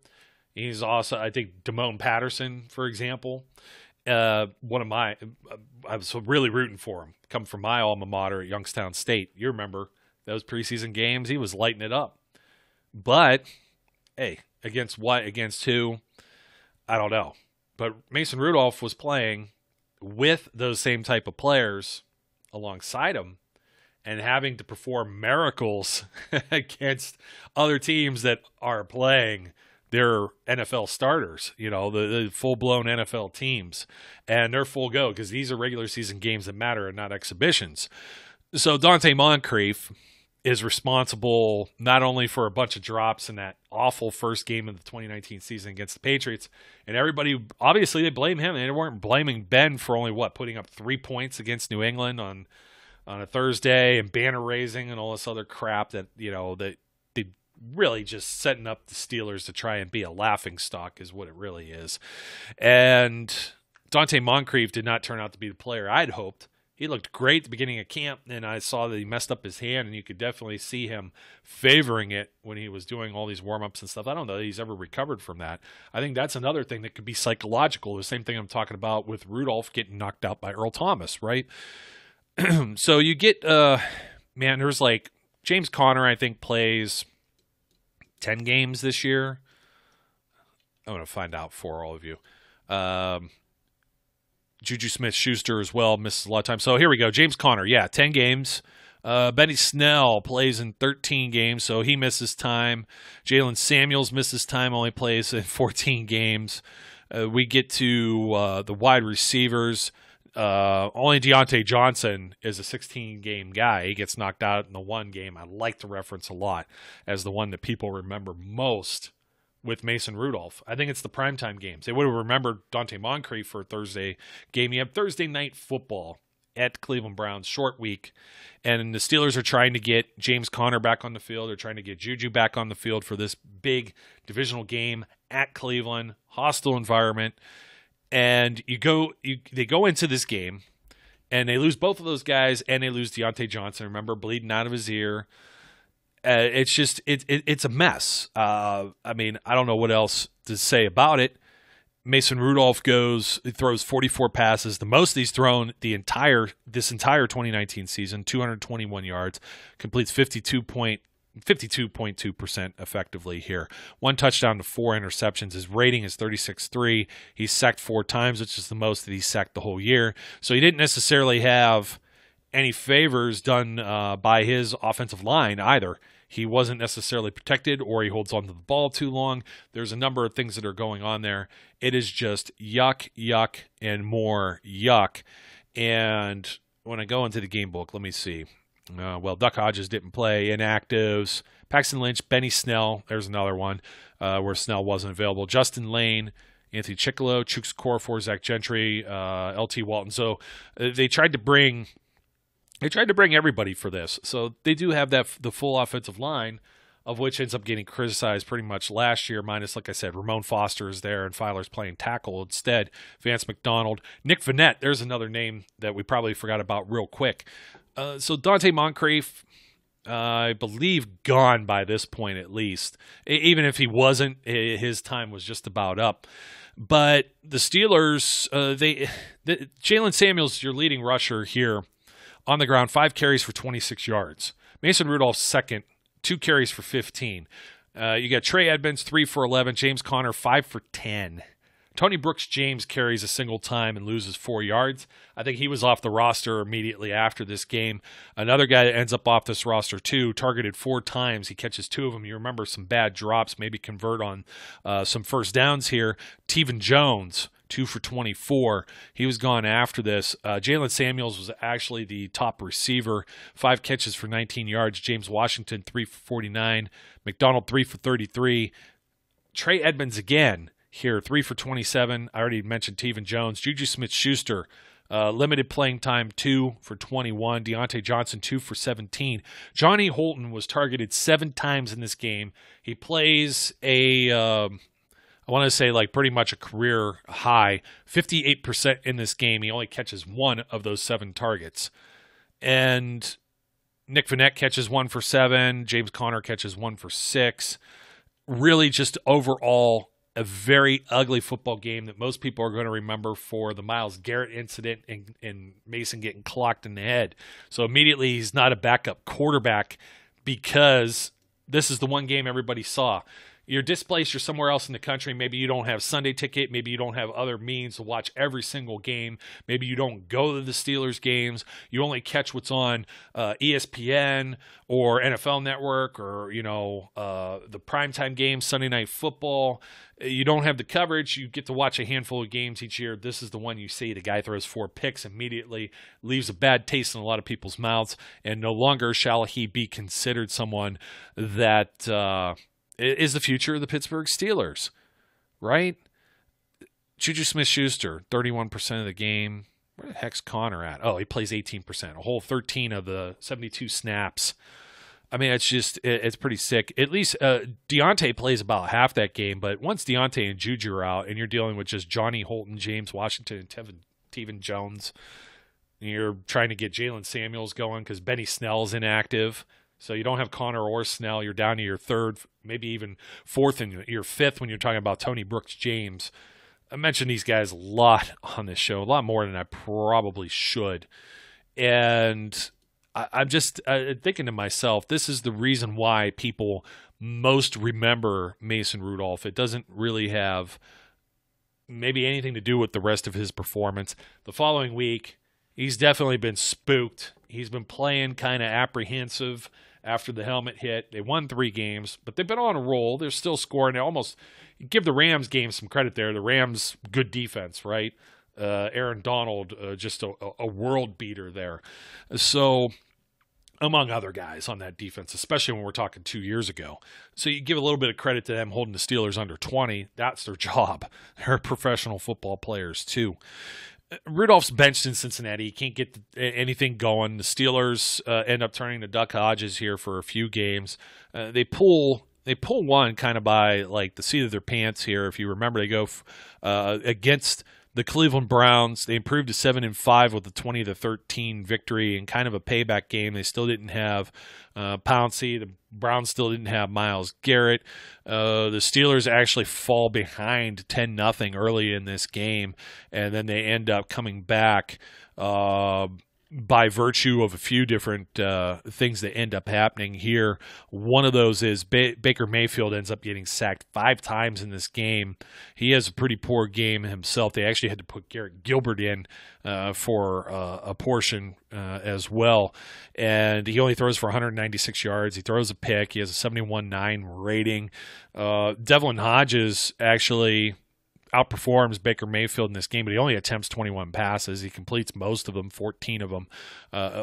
He's also, I think, Damone Patterson, for example, I was really rooting for him. Come from my alma mater at Youngstown State. You remember those preseason games? He was lighting it up. But, hey, against what? Against who? I don't know. But Mason Rudolph was playing with those same type of players alongside him and having to perform miracles against other teams that are playing their NFL starters, the full-blown NFL teams, and they're full go because these are regular season games that matter and not exhibitions. So Dante Moncrief is responsible not only for a bunch of drops in that awful first game of the 2019 season against the Patriots, and everybody, obviously they blame him. They weren't blaming Ben for only, putting up 3 points against New England on a Thursday and banner raising and all this other crap that, that they really just setting up the Steelers to try and be a laughing stock is what it really is. And Dante Moncrief did not turn out to be the player I'd hoped. He looked great at the beginning of camp, and I saw that he messed up his hand, and you could definitely see him favoring it when he was doing all these warm-ups and stuff. I don't know that he's ever recovered from that. I think that's another thing that could be psychological, the same thing I'm talking about with Rudolph getting knocked out by Earl Thomas, right? So you get, there's like James Conner, I think, plays 10 games this year. I'm going to find out for all of you. Juju Smith-Schuster as well misses a lot of time. So here we go. James Conner, 10 games. Benny Snell plays in 13 games, so he misses time. Jalen Samuels misses time, only plays in 14 games. We get to the wide receivers. Only Deontay Johnson is a 16-game guy. He gets knocked out in the one game I like to reference a lot as the one that people remember most with Mason Rudolph. I think it's the primetime games. They would have remembered Dante Moncrief for a Thursday game. You have Thursday night football at Cleveland Browns, short week, and the Steelers are trying to get James Conner back on the field. They're trying to get Juju back on the field for this big divisional game at Cleveland, hostile environment. And they go into this game, and they lose both of those guys, and they lose Deontay Johnson. Remember, bleeding out of his ear. It's just it's a mess. I don't know what else to say about it. Mason Rudolph throws 44 passes, the most he's thrown this entire 2019 season, 221 yards, completes 52.2% effectively here. 1 touchdown to 4 interceptions. His rating is 36.3. He's sacked 4 times, which is the most that he's sacked the whole year. So he didn't necessarily have any favors done by his offensive line either. He wasn't necessarily protected, or he holds onto the ball too long. There's a number of things that are going on there. It is just yuck, and more yuck. And when I go into the game book, let me see. Duck Hodges didn't play. Inactives. Paxton Lynch, Benny Snell. There's another one where Snell wasn't available. Justin Lane, Anthony Chickalo, Chooks Okorafor, Zach Gentry, LT Walton. So they tried to bring everybody for this. So they do have the full offensive line, of which ends up getting criticized pretty much last year, minus, like I said, Ramon Foster is there and Filer's playing tackle instead. Vance McDonald. Nick Vannett, there's another name that we probably forgot about real quick. So Dante Moncrief, I believe, gone by this point at least. Even if he wasn't, his time was just about up. But the Steelers, Jalen Samuels, your leading rusher here, on the ground, 5 carries for 26 yards. Mason Rudolph's second, 2 carries for 15. You got Trey Edmonds, 3 for 11. James Conner, 5 for 10. Tony Brooks-James carries a single time and loses 4 yards. I think he was off the roster immediately after this game. Another guy that ends up off this roster too, targeted 4 times. He catches 2 of them. You remember some bad drops, maybe convert on some first downs here. Teven Jones, 2 for 24. He was gone after this. Jalen Samuels was actually the top receiver, 5 catches for 19 yards. James Washington, 3 for 49. McDonald, 3 for 33. Trey Edmonds again here, 3 for 27. I already mentioned Teven Jones. Juju Smith-Schuster, limited playing time, 2 for 21. Deontay Johnson, 2 for 17. Johnny Holton was targeted 7 times in this game. He plays I want to say like pretty much a career high, 58% in this game. He only catches 1 of those 7 targets. And Nick Vannett catches 1 for 7. James Conner catches 1 for 6. Really just overall a very ugly football game that most people are going to remember for the Myles Garrett incident and Mason getting clocked in the head. So immediately he's not a backup quarterback because this is the one game everybody saw. You're displaced, you're somewhere else in the country. Maybe you don't have Sunday ticket. Maybe you don't have other means to watch every single game. Maybe you don't go to the Steelers games. You only catch what's on ESPN or NFL Network or, the primetime games, Sunday Night Football. You don't have the coverage. You get to watch a handful of games each year. This is the one you see. The guy throws 4 picks immediately, leaves a bad taste in a lot of people's mouths, and no longer shall he be considered someone that is the future of the Pittsburgh Steelers, right? Juju Smith-Schuster, 31% of the game. Where the heck's Connor at? Oh, he plays 18%, a whole 13 of the 72 snaps. I mean, it's pretty sick. At least Deontay plays about half that game, but once Deontay and Juju are out and you're dealing with just Johnny Holton, James Washington, and Teven Jones, and you're trying to get Jalen Samuels going because Benny Snell's inactive. So you don't have Connor or Snell. You're down to your 3rd, maybe even 4th and your 5th when you're talking about Tony Brooks-James. I mentioned these guys a lot on this show, a lot more than I probably should. And I'm just thinking to myself, this is the reason why people most remember Mason Rudolph. It doesn't really have maybe anything to do with the rest of his performance. The following week, he's definitely been spooked. He's been playing kind of apprehensive after the helmet hit. They won 3 games, but they've been on a roll. They're still scoring. They almost give the Rams game some credit there. The Rams, good defense, right? Aaron Donald, just a world beater there. So, among other guys on that defense, especially when we're talking 2 years ago. So you give a little bit of credit to them holding the Steelers under 20. That's their job. They're professional football players too. Rudolph's benched in Cincinnati. He can't get anything going. The Steelers end up turning to Duck Hodges here for a few games. They pull one kind of by like the seat of their pants here. If you remember, they go against the Cleveland Browns. They improved to 7-5 with a 20-13 victory and kind of a payback game. They still didn't have Pouncey. The Browns still didn't have Myles Garrett. The Steelers actually fall behind 10-0 early in this game, and then they end up coming back by virtue of a few different things that end up happening here. One of those is Baker Mayfield ends up getting sacked 5 times in this game. He has a pretty poor game himself. They actually had to put Garrett Gilbert in for a portion as well. And he only throws for 196 yards. He throws a pick. He has a 71.9 rating. Devlin Hodges actually outperforms Baker Mayfield in this game, but he only attempts 21 passes. He completes most of them, 14 of them.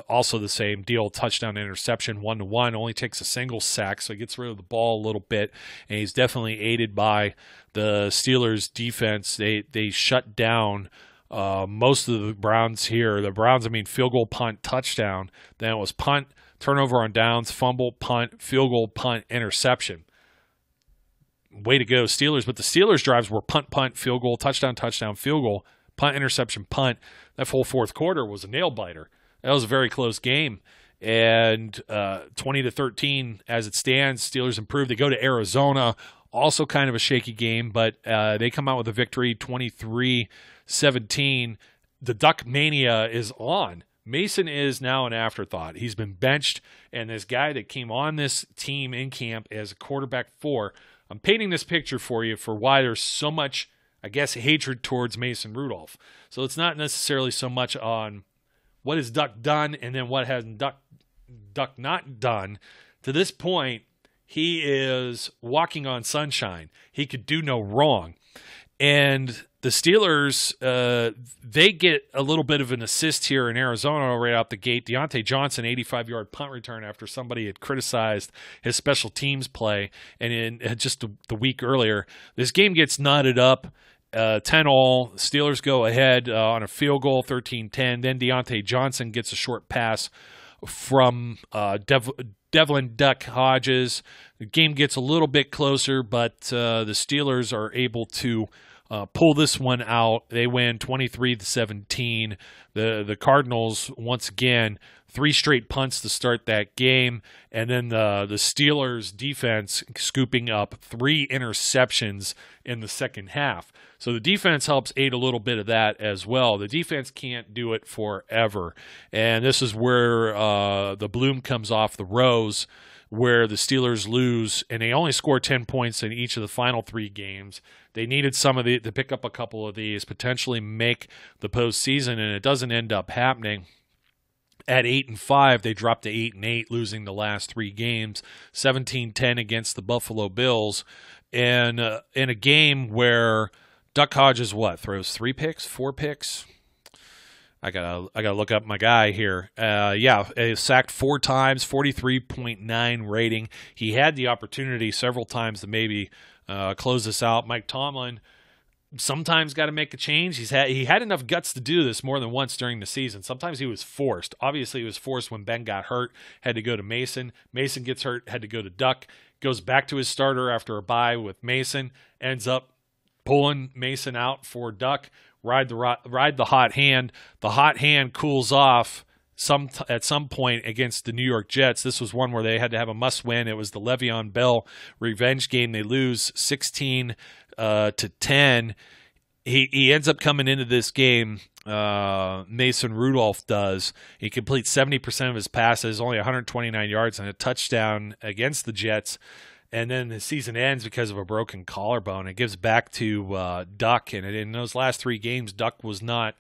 Also the same deal, touchdown, interception, 1-to-1, only takes a single sack, so he gets rid of the ball a little bit, and he's definitely aided by the Steelers' defense. They shut down most of the Browns here. The Browns, field goal, punt, touchdown. Then it was punt, turnover on downs, fumble, punt, field goal, punt, interception. Way to go, Steelers. But the Steelers' drives were punt, punt, field goal, touchdown, touchdown, field goal, punt, interception, punt. That full 4th quarter was a nail-biter. That was a very close game. And 20-13 as it stands, Steelers improve. They go to Arizona, also kind of a shaky game, but they come out with a victory, 23-17. The Duck Mania is on. Mason is now an afterthought. He's been benched, and this guy that came on this team in camp as a quarterback 4, I'm painting this picture for you for why there's so much, I guess, hatred towards Mason Rudolph. So it's not necessarily so much on what has Duck done and then what has Duck not done. To this point, he is walking on sunshine. He could do no wrong. And the Steelers, they get a little bit of an assist here in Arizona right out the gate. Deontay Johnson, 85-yard punt return after somebody had criticized his special teams play. And in just the week earlier, this game gets knotted up, 10-all. Steelers go ahead on a field goal, 13-10. Then Deontay Johnson gets a short pass from Devlin Duck Hodges. The game gets a little bit closer, but the Steelers are able to pull this one out. They win 23-17. The Cardinals, once again, 3 straight punts to start that game, and then the Steelers defense scooping up 3 interceptions in the second half. So the defense helps aid a little bit of that as well. The defense can't do it forever, and this is where the bloom comes off the rose, where the Steelers lose, and they only score 10 points in each of the final 3 games. They needed some of to pick up a couple of these, potentially make the postseason, and it doesn't end up happening. At 8-5, they dropped to 8-8, losing the last 3 games, 17-10 against the Buffalo Bills, and in a game where Duck Hodges throws 3 picks, 4 picks. I gotta look up my guy here. Sacked 4 times, 43.9 rating. He had the opportunity several times to maybe close this out. Mike Tomlin sometimes got to make a change. He had enough guts to do this more than once during the season. Sometimes he was forced. Obviously, he was forced when Ben got hurt, had to go to Mason. Mason gets hurt, had to go to Duck. Goes back to his starter after a bye with Mason. Ends up pulling Mason out for Duck. Ride the hot hand. The hot hand cools off at some point against the New York Jets. This was one where they had to have a must-win. It was the Le'Veon Bell revenge game. They lose 16-10. He ends up coming into this game. Mason Rudolph does. He completes 70% of his passes, only 129 yards and a touchdown against the Jets. And then the season ends because of a broken collarbone. It gives back to Duck. And in those last 3 games, Duck was no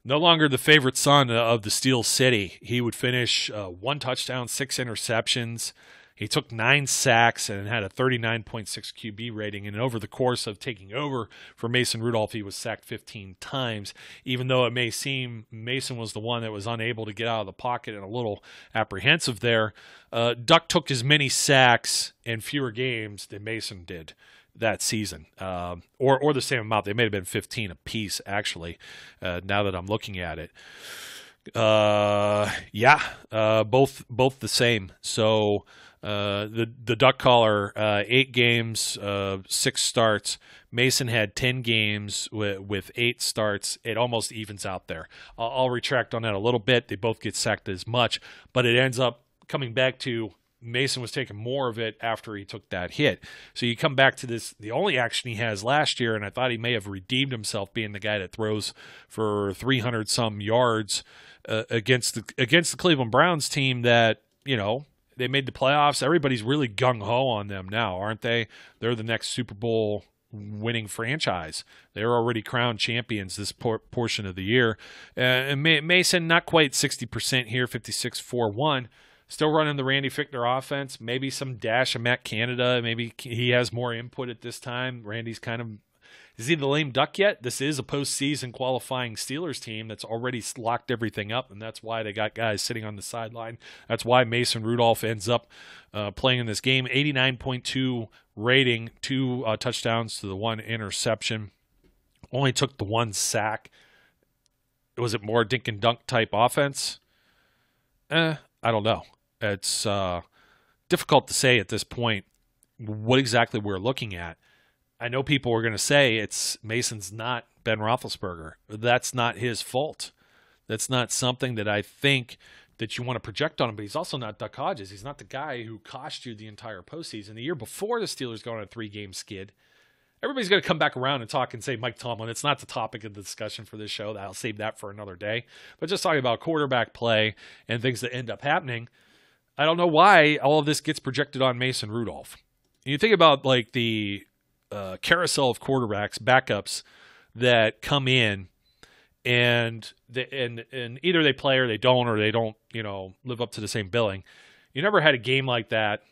longer the favorite son of the Steel City. He would finish 1 touchdown, 6 interceptions. He took 9 sacks and had a 39.6 QB rating. And over the course of taking over for Mason Rudolph, he was sacked 15 times. Even though it may seem Mason was the one that was unable to get out of the pocket and a little apprehensive there, Duck took as many sacks in fewer games than Mason did that season, or the same amount. They may have been 15 apiece, actually, now that I'm looking at it. Both the same. So the Duck Caller, 8 games, 6 starts. Mason had 10 games with 8 starts. It almost evens out there. I'll retract on that a little bit. They both get sacked as much, but it ends up coming back to Mason was taking more of it after he took that hit. So you come back to this, the only action he has last year, and I thought he may have redeemed himself being the guy that throws for 300-some yards against the Cleveland Browns team that, they made the playoffs. Everybody's really gung-ho on them now, aren't they? They're the next Super Bowl winning franchise. They're already crowned champions this portion of the year. And Mason, not quite 60% here, 56-4-1. Still running the Randy Fichtner offense. Maybe some dash of Matt Canada. Maybe he has more input at this time. Randy's is he the lame duck yet? This is a postseason qualifying Steelers team that's already locked everything up, and that's why they got guys sitting on the sideline. That's why Mason Rudolph ends up playing in this game. 89.2 rating, 2 touchdowns to the 1 interception. Only took the 1 sack. Was it more dink and dunk type offense? I don't know. It's difficult to say at this point what exactly we're looking at. I know people are going to say Mason's not Ben Roethlisberger. That's not his fault. That's not something that I think that you want to project on him, but he's also not Duck Hodges. He's not the guy who cost you the entire postseason. The year before the Steelers go on a 3-game skid, everybody's going to come back around and talk and say Mike Tomlin. It's not the topic of the discussion for this show. I'll save that for another day. But just talking about quarterback play and things that end up happening, I don't know why all of this gets projected on Mason Rudolph. You think about like the carousel of quarterbacks, backups that come in and either they play or they don't live up to the same billing. You never had a game like that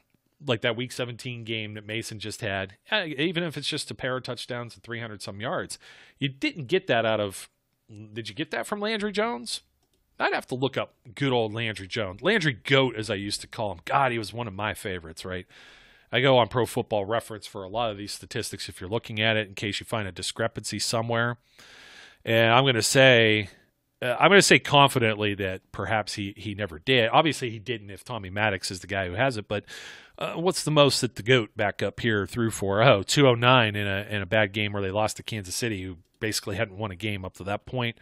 Week 17 game that Mason just had, even if it's just a pair of touchdowns and 300-some yards. You didn't get that did you get that from Landry Jones? I'd have to look up good old Landry Jones. Landry Goat, as I used to call him. God, he was one of my favorites, right? I go on Pro Football Reference for a lot of these statistics if you're looking at it in case you find a discrepancy somewhere. And I'm going to say confidently that perhaps he never did. Obviously, he didn't if Tommy Maddox is the guy who has it. But what's the most that the GOAT back up here threw for? 209 in a bad game where they lost to Kansas City, who basically hadn't won a game up to that point.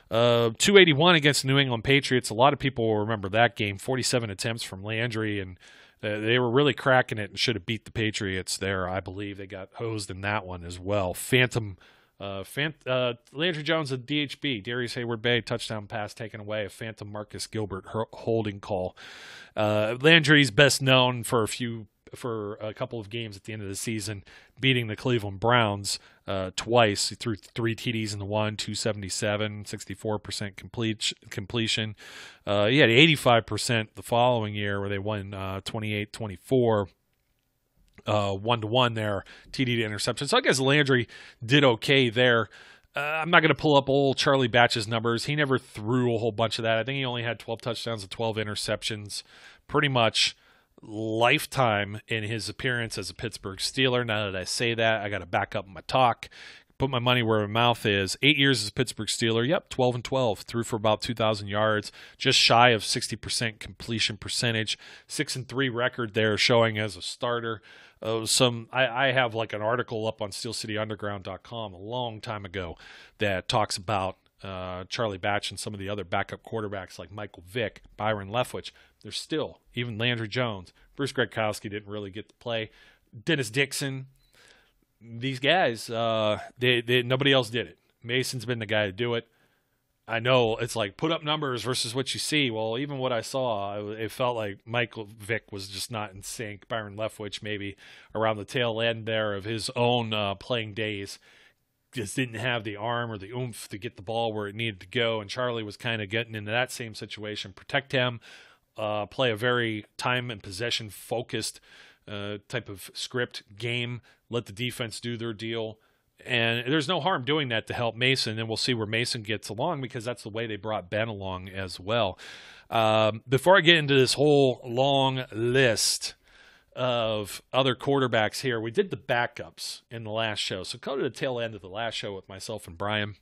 281 against New England Patriots. A lot of people will remember that game. 47 attempts from Landry, and they were really cracking it and should have beat the Patriots there. I believe they got hosed in that one as well. Landry Jones at DHB, Darius Hayward-Bay, touchdown pass taken away, a phantom Marcus Gilbert holding call. Landry's best known for a couple of games at the end of the season, beating the Cleveland Browns twice. He threw 3 TDs in the one, 277, 64% completion. He had 85% the following year where they won 28-24. 1-to-1 there, TD to interception. So I guess Landry did okay there. I'm not going to pull up old Charlie Batch's numbers. He never threw a whole bunch of that. I think he only had 12 touchdowns and 12 interceptions, pretty much lifetime in his appearance as a Pittsburgh Steeler. Now that I say that, I got to back up my talk, put my money where my mouth is. 8 years as a Pittsburgh Steeler. Yep, 12-12. Threw for about 2,000 yards, just shy of 60% completion percentage. 6-3 record there showing as a starter. I have like an article up on SteelCityUnderground.com a long time ago that talks about Charlie Batch and some of the other backup quarterbacks like Michael Vick, Byron Leftwich. They're still, even Landry Jones. Bruce Gradkowski didn't really get to play. Dennis Dixon. These guys, nobody else did it. Mason's been the guy to do it. I know it's like put up numbers versus what you see. Well, even what I saw, it felt like Michael Vick was just not in sync. Byron Leftwich maybe around the tail end there of his own playing days just didn't have the arm or the oomph to get the ball where it needed to go. And Charlie was kind of getting into that same situation. Protect him, play a very time and possession focused type of script game. Let the defense do their deal. And there's no harm doing that to help Mason, and we'll see where Mason gets along because that's the way they brought Ben along as well. Before I get into this whole long list of other quarterbacks here, we did the backups in the last show. So go to the tail end of the last show with myself and Brian.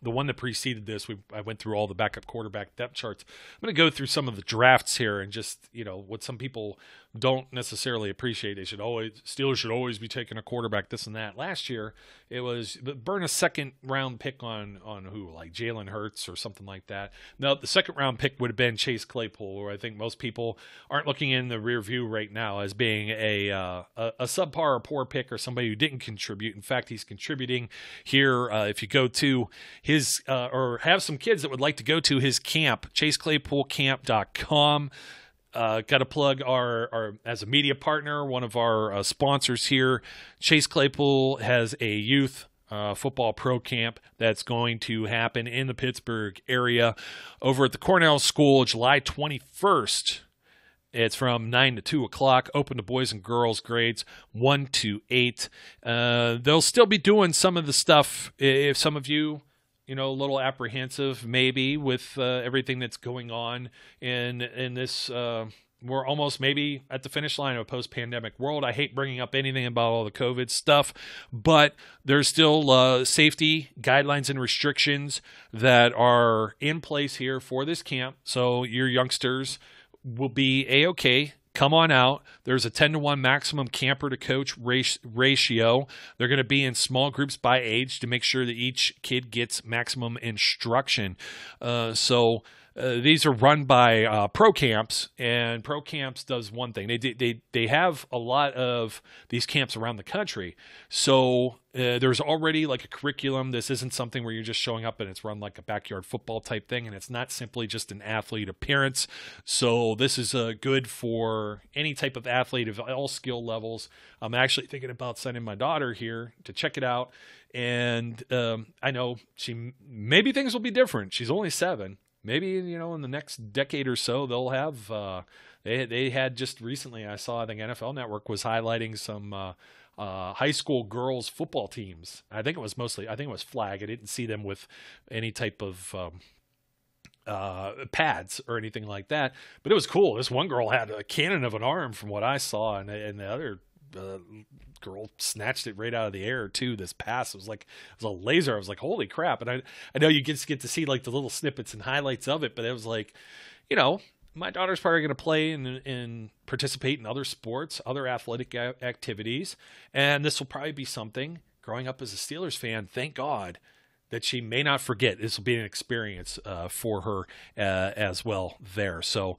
The one that preceded this, I went through all the backup quarterback depth charts. I'm going to go through some of the drafts here and just, what some people don't necessarily appreciate. Steelers should always be taking a quarterback, this and that. Last year, it was burn a second-round pick on who, like Jalen Hurts or something like that. No, the second-round pick would have been Chase Claypool, where I think most people aren't looking in the rear view right now as being a subpar or poor pick or somebody who didn't contribute. In fact, he's contributing here. If you go to his or have some kids that would like to go to his camp, chaseclaypoolcamp.com. Got to plug our as a media partner, one of our sponsors here. Chase Claypool has a youth football pro camp that's going to happen in the Pittsburgh area over at the Cornell School, July 21st. It's from 9 to 2 o'clock, open to boys and girls grades 1 to 8. They'll still be doing some of the stuff if some of you, a little apprehensive maybe with everything that's going on in this. We're almost maybe at the finish line of a post-pandemic world. I hate bringing up anything about all the COVID stuff, but there's still safety guidelines and restrictions that are in place here for this camp. So your youngsters will be A-okay. Come on out. There's a 10-to-1 maximum camper to coach ratio. They're going to be in small groups by age to make sure that each kid gets maximum instruction. So these are run by pro camps, and pro camps does one thing. They have a lot of these camps around the country, so there's already like a curriculum. This isn't something where you're just showing up and it's run like a backyard football type thing, and it's not simply just an athlete appearance. So this is good for any type of athlete of all skill levels. I'm actually thinking about sending my daughter here to check it out, and I know maybe things will be different. She's only 7. Maybe, in the next decade or so, they'll have, they had just recently, I think NFL Network was highlighting some high school girls football teams. I think it was flag. I didn't see them with any type of pads or anything like that, but it was cool. This one girl had a cannon of an arm from what I saw, and the other girl snatched it right out of the air too. This pass, it was a laser. I was like, holy crap. And I know you get to see like the little snippets and highlights of it, but it was like, my daughter's probably going to play and participate in other sports, other athletic activities. And this will probably be something, growing up as a Steelers fan, thank God, that she may not forget. This will be an experience for her as well there. So,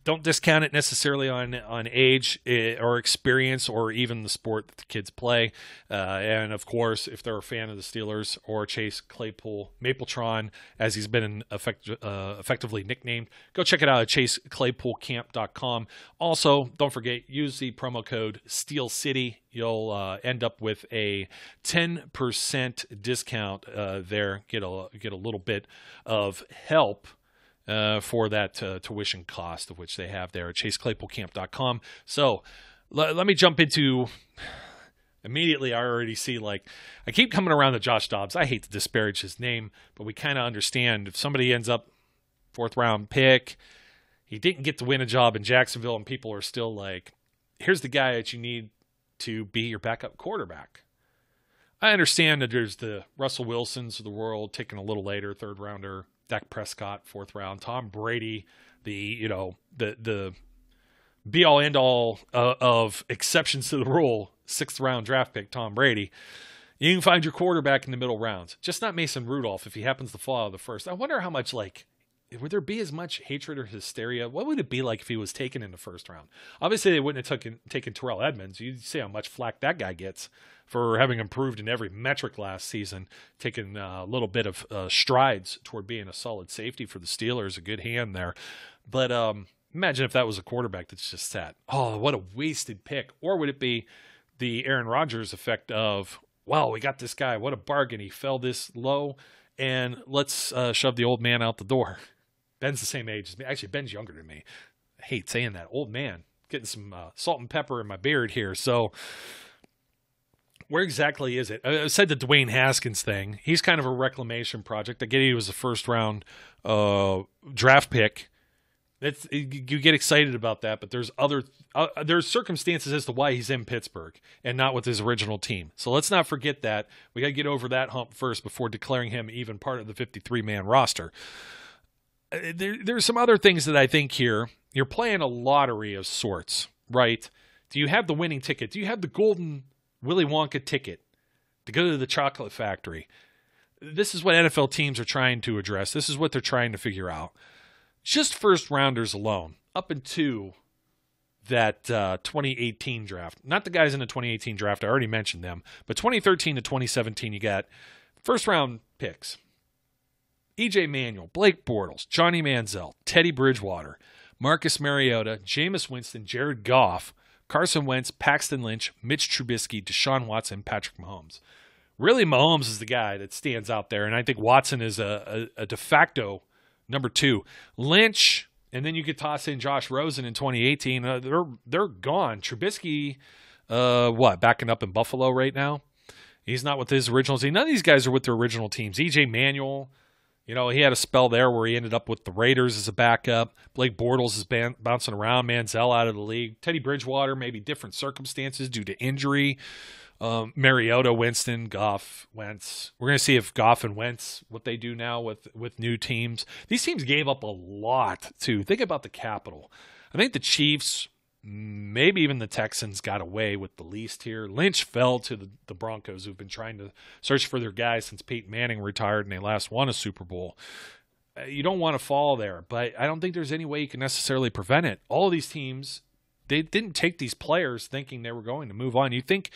don't discount it necessarily on age or experience or even the sport that the kids play. And, of course, if they're a fan of the Steelers or Chase Claypool, Mapletron, as he's been effectively nicknamed, go check it out at chaseclaypoolcamp.com. Also, don't forget, use the promo code SteelCity. You'll end up with a 10% discount there. Get a little bit of help for that tuition cost of which they have there at chaseclaypoolcamp.com. So let me jump into immediately. I already see, I keep coming around to Josh Dobbs. I hate to disparage his name, but we kind of understand if somebody ends up 4th round pick, he didn't get to win a job in Jacksonville, and people are still like, here's the guy that you need to be your backup quarterback. I understand that there's the Russell Wilsons of the world taking a little later, 3rd rounder, Dak Prescott, 4th round, Tom Brady, the be-all, end-all of exceptions to the rule, 6th round draft pick, Tom Brady. You can find your quarterback in the middle rounds. Just not Mason Rudolph if he happens to fall out of the first. I wonder how much, would there be as much hatred or hysteria? What would it be like if he was taken in the 1st round? Obviously, they wouldn't have taken Terrell Edmonds. You'd see how much flack that guy gets for having improved in every metric last season, taking a little bit of strides toward being a solid safety for the Steelers, a good hand there. But imagine if that was a quarterback that's just sat. Oh, what a wasted pick. Or would it be the Aaron Rodgers effect of, wow, we got this guy. What a bargain. He fell this low, and let's shove the old man out the door. Ben's the same age as me. Actually, Ben's younger than me. I hate saying that. Old man. Getting some salt and pepper in my beard here. So where exactly is it? I said the Dwayne Haskins thing. He's kind of a reclamation project. I get he was a 1st round draft pick. You get excited about that, but there's circumstances as to why he's in Pittsburgh and not with his original team. So let's not forget that. We got to get over that hump first before declaring him even part of the 53-man roster. There's some other things that I think here. You're playing a lottery of sorts, right? Do you have the winning ticket? Do you have the golden Willy Wonka ticket to go to the chocolate factory? This is what NFL teams are trying to address. This is what they're trying to figure out. Just 1st rounders alone, up into that 2018 draft. Not the guys in the 2018 draft. I already mentioned them. But 2013 to 2017, you got 1st round picks. E.J. Manuel, Blake Bortles, Johnny Manziel, Teddy Bridgewater, Marcus Mariota, Jameis Winston, Jared Goff, Carson Wentz, Paxton Lynch, Mitch Trubisky, Deshaun Watson, Patrick Mahomes. Really, Mahomes is the guy that stands out there, and I think Watson is a de facto number 2. Lynch, and then you could toss in Josh Rosen in 2018. They're gone. Trubisky, backing up in Buffalo right now? He's not with his original team. None of these guys are with their original teams. E.J. Manuel, he had a spell there where he ended up with the Raiders as a backup. Blake Bortles is bouncing around. Manziel out of the league. Teddy Bridgewater, maybe different circumstances due to injury. Mariota, Winston, Goff, Wentz. We're going to see if Goff and Wentz, what they do now with new teams. These teams gave up a lot, too. Think about the capital. I think the Chiefs, maybe even the Texans, got away with the least here. Lynch fell to the Broncos, who've been trying to search for their guys since Peyton Manning retired and they last won a Super Bowl. You don't want to fall there, but I don't think there's any way you can necessarily prevent it. All of these teams, they didn't take these players thinking they were going to move on. You think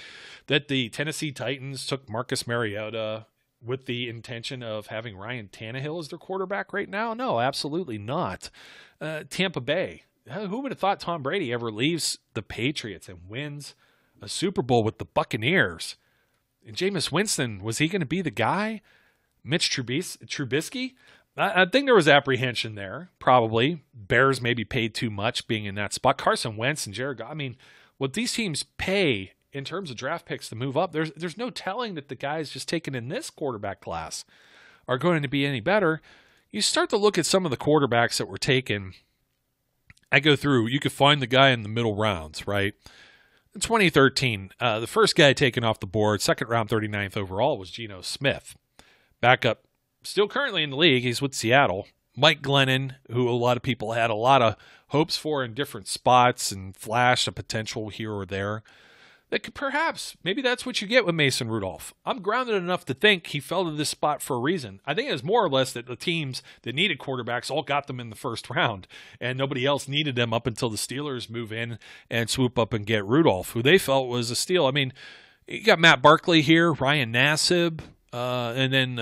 that the Tennessee Titans took Marcus Mariota with the intention of having Ryan Tannehill as their quarterback right now? No, absolutely not. Tampa Bay, who would have thought Tom Brady ever leaves the Patriots and wins a Super Bowl with the Buccaneers? And Jameis Winston, was he going to be the guy? Mitch Trubisky? I think there was apprehension there, probably. Bears maybe paid too much being in that spot. Carson Wentz and Jared Goff. I mean, what these teams pay in terms of draft picks to move up, there's no telling that the guys just taken in this quarterback class are going to be any better. You start to look at some of the quarterbacks that were taken. I go through, you could find the guy in the middle rounds, right? In 2013, the first guy taken off the board, second round, 39th overall, was Geno Smith. Backup, still currently in the league. He's with Seattle. Mike Glennon, who a lot of people had a lot of hopes for in different spots and flashed a potential here or there. That could perhaps, maybe that's what you get with Mason Rudolph. I'm grounded enough to think he fell to this spot for a reason. I think it was more or less that the teams that needed quarterbacks all got them in the first round, and nobody else needed them up until the Steelers move in and swoop up and get Rudolph, who they felt was a steal. I mean, you got Matt Barkley here, Ryan Nassib, and then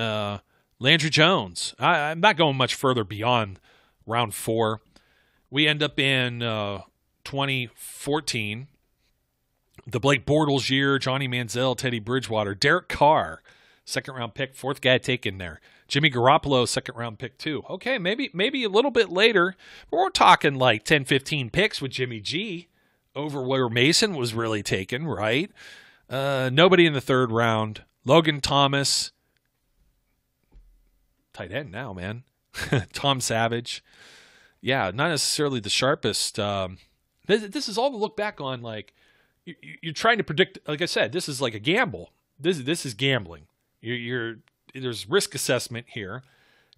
Landry Jones. I'm not going much further beyond round 4. We end up in 2014, the Blake Bortles year, Johnny Manziel, Teddy Bridgewater, Derek Carr, second-round pick, fourth guy taken there. Jimmy Garoppolo, second-round pick too. Okay, maybe a little bit later, but we're talking like 10, 15 picks with Jimmy G over where Mason was really taken, right? Nobody in the third round. Logan Thomas, tight end now, man. Tom Savage. Yeah, not necessarily the sharpest. This is all to look back on. Like, you're trying to predict. Like I said, this is like a gamble. This is gambling. There's risk assessment here.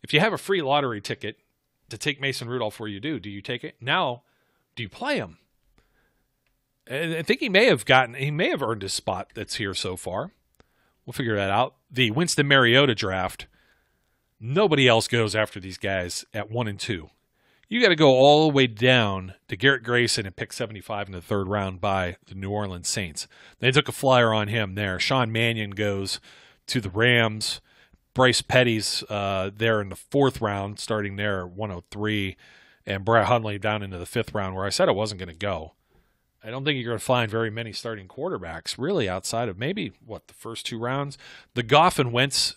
If you have a free lottery ticket to take Mason Rudolph, where you do you take it? Now, do you play him? And I think he may have earned his spot that's here so far. We'll figure that out. The Winston Mariota draft. Nobody else goes after these guys at 1 and 2. You got to go all the way down to Garrett Grayson and pick 75 in the third round by the New Orleans Saints. They took a flyer on him there. Sean Mannion goes to the Rams. Bryce Petty's there in the fourth round, starting there at 103. And Brett Hundley down into the fifth round, where I said I wasn't going to go. I don't think you're going to find very many starting quarterbacks, really, outside of maybe, the first 2 rounds. The Goff and Wentz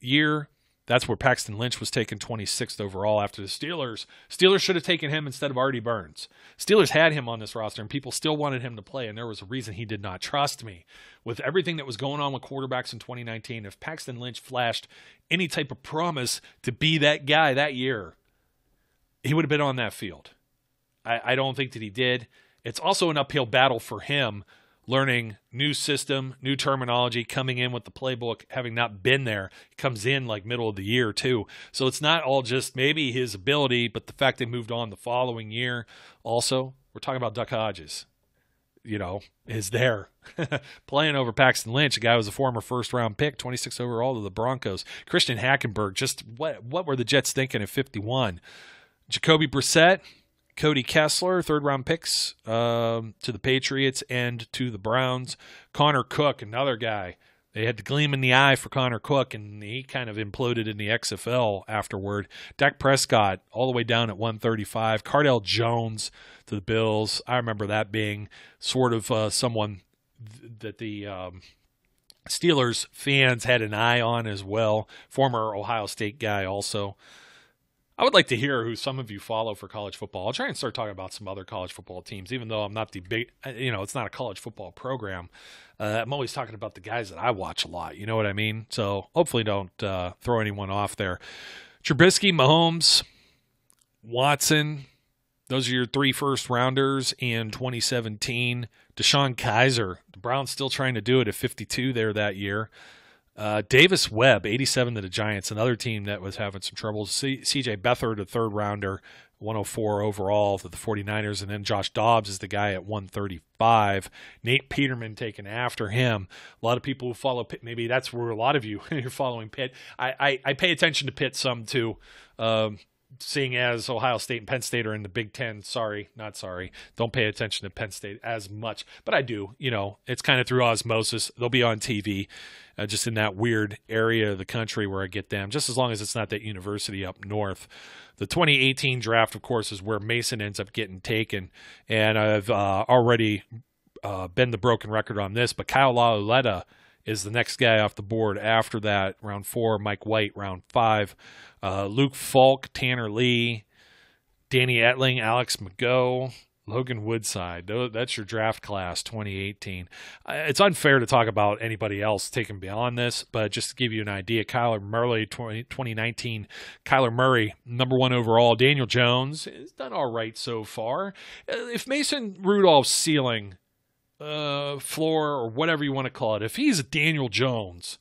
year, that's where Paxton Lynch was taken 26th overall after the Steelers. Steelers should have taken him instead of Artie Burns. Steelers had him on this roster, and people still wanted him to play, and there was a reason he did not. Trust me, with everything that was going on with quarterbacks in 2019, if Paxton Lynch flashed any type of promise to be that guy that year, he would have been on that field. I don't think that he did. It's also an uphill battle for him, learning new system, new terminology, coming in with the playbook, having not been there. He comes in like middle of the year too. So it's not all just maybe his ability, but the fact they moved on the following year. Also, we're talking about Duck Hodges, is there playing over Paxton Lynch, a guy who was a former first-round pick, 26 overall to the Broncos. Christian Hackenberg, just what were the Jets thinking at 51? Jacoby Brissett, Cody Kessler, third-round picks to the Patriots and to the Browns. Connor Cook, another guy. They had the gleam in the eye for Connor Cook, and he kind of imploded in the XFL afterward. Dak Prescott, all the way down at 135. Cardell Jones to the Bills. I remember that being sort of someone that the Steelers fans had an eye on as well. Former Ohio State guy also. I would like to hear who some of you follow for college football. I'll try and start talking about some other college football teams, even though I'm not the big, it's not a college football program. I'm always talking about the guys that I watch a lot. You know what I mean? So hopefully don't throw anyone off there. Trubisky, Mahomes, Watson, those are your 3 first-rounders in 2017. DeShone Kizer, the Browns still trying to do it at 52 there that year. Davis Webb, 87 to the Giants, another team that was having some trouble. CJ Beathard, a third rounder, 104 overall to the 49ers. And then Josh Dobbs is the guy at 135. Nate Peterman taken after him. A lot of people who follow Pitt, maybe that's where a lot of you you're following Pitt. I pay attention to Pitt some too. Seeing as Ohio State and Penn State are in the Big Ten, don't pay attention to Penn State as much. But I do, it's kind of through osmosis. They'll be on TV just in that weird area of the country where I get them, just as long as it's not that university up north. The 2018 draft, of course, is where Mason ends up getting taken. And I've already been the broken record on this, but Kyle Lauletta is the next guy off the board after that, round 4, Mike White, round 5. Luke Falk, Tanner Lee, Danny Etling, Alex McGough, Logan Woodside. That's your draft class 2018. It's unfair to talk about anybody else taken beyond this, but just to give you an idea, Kyler Murray, 2019, Kyler Murray, number 1 overall. Daniel Jones has done all right so far. If Mason Rudolph's ceiling, floor, or whatever you want to call it, if he's Daniel Jones,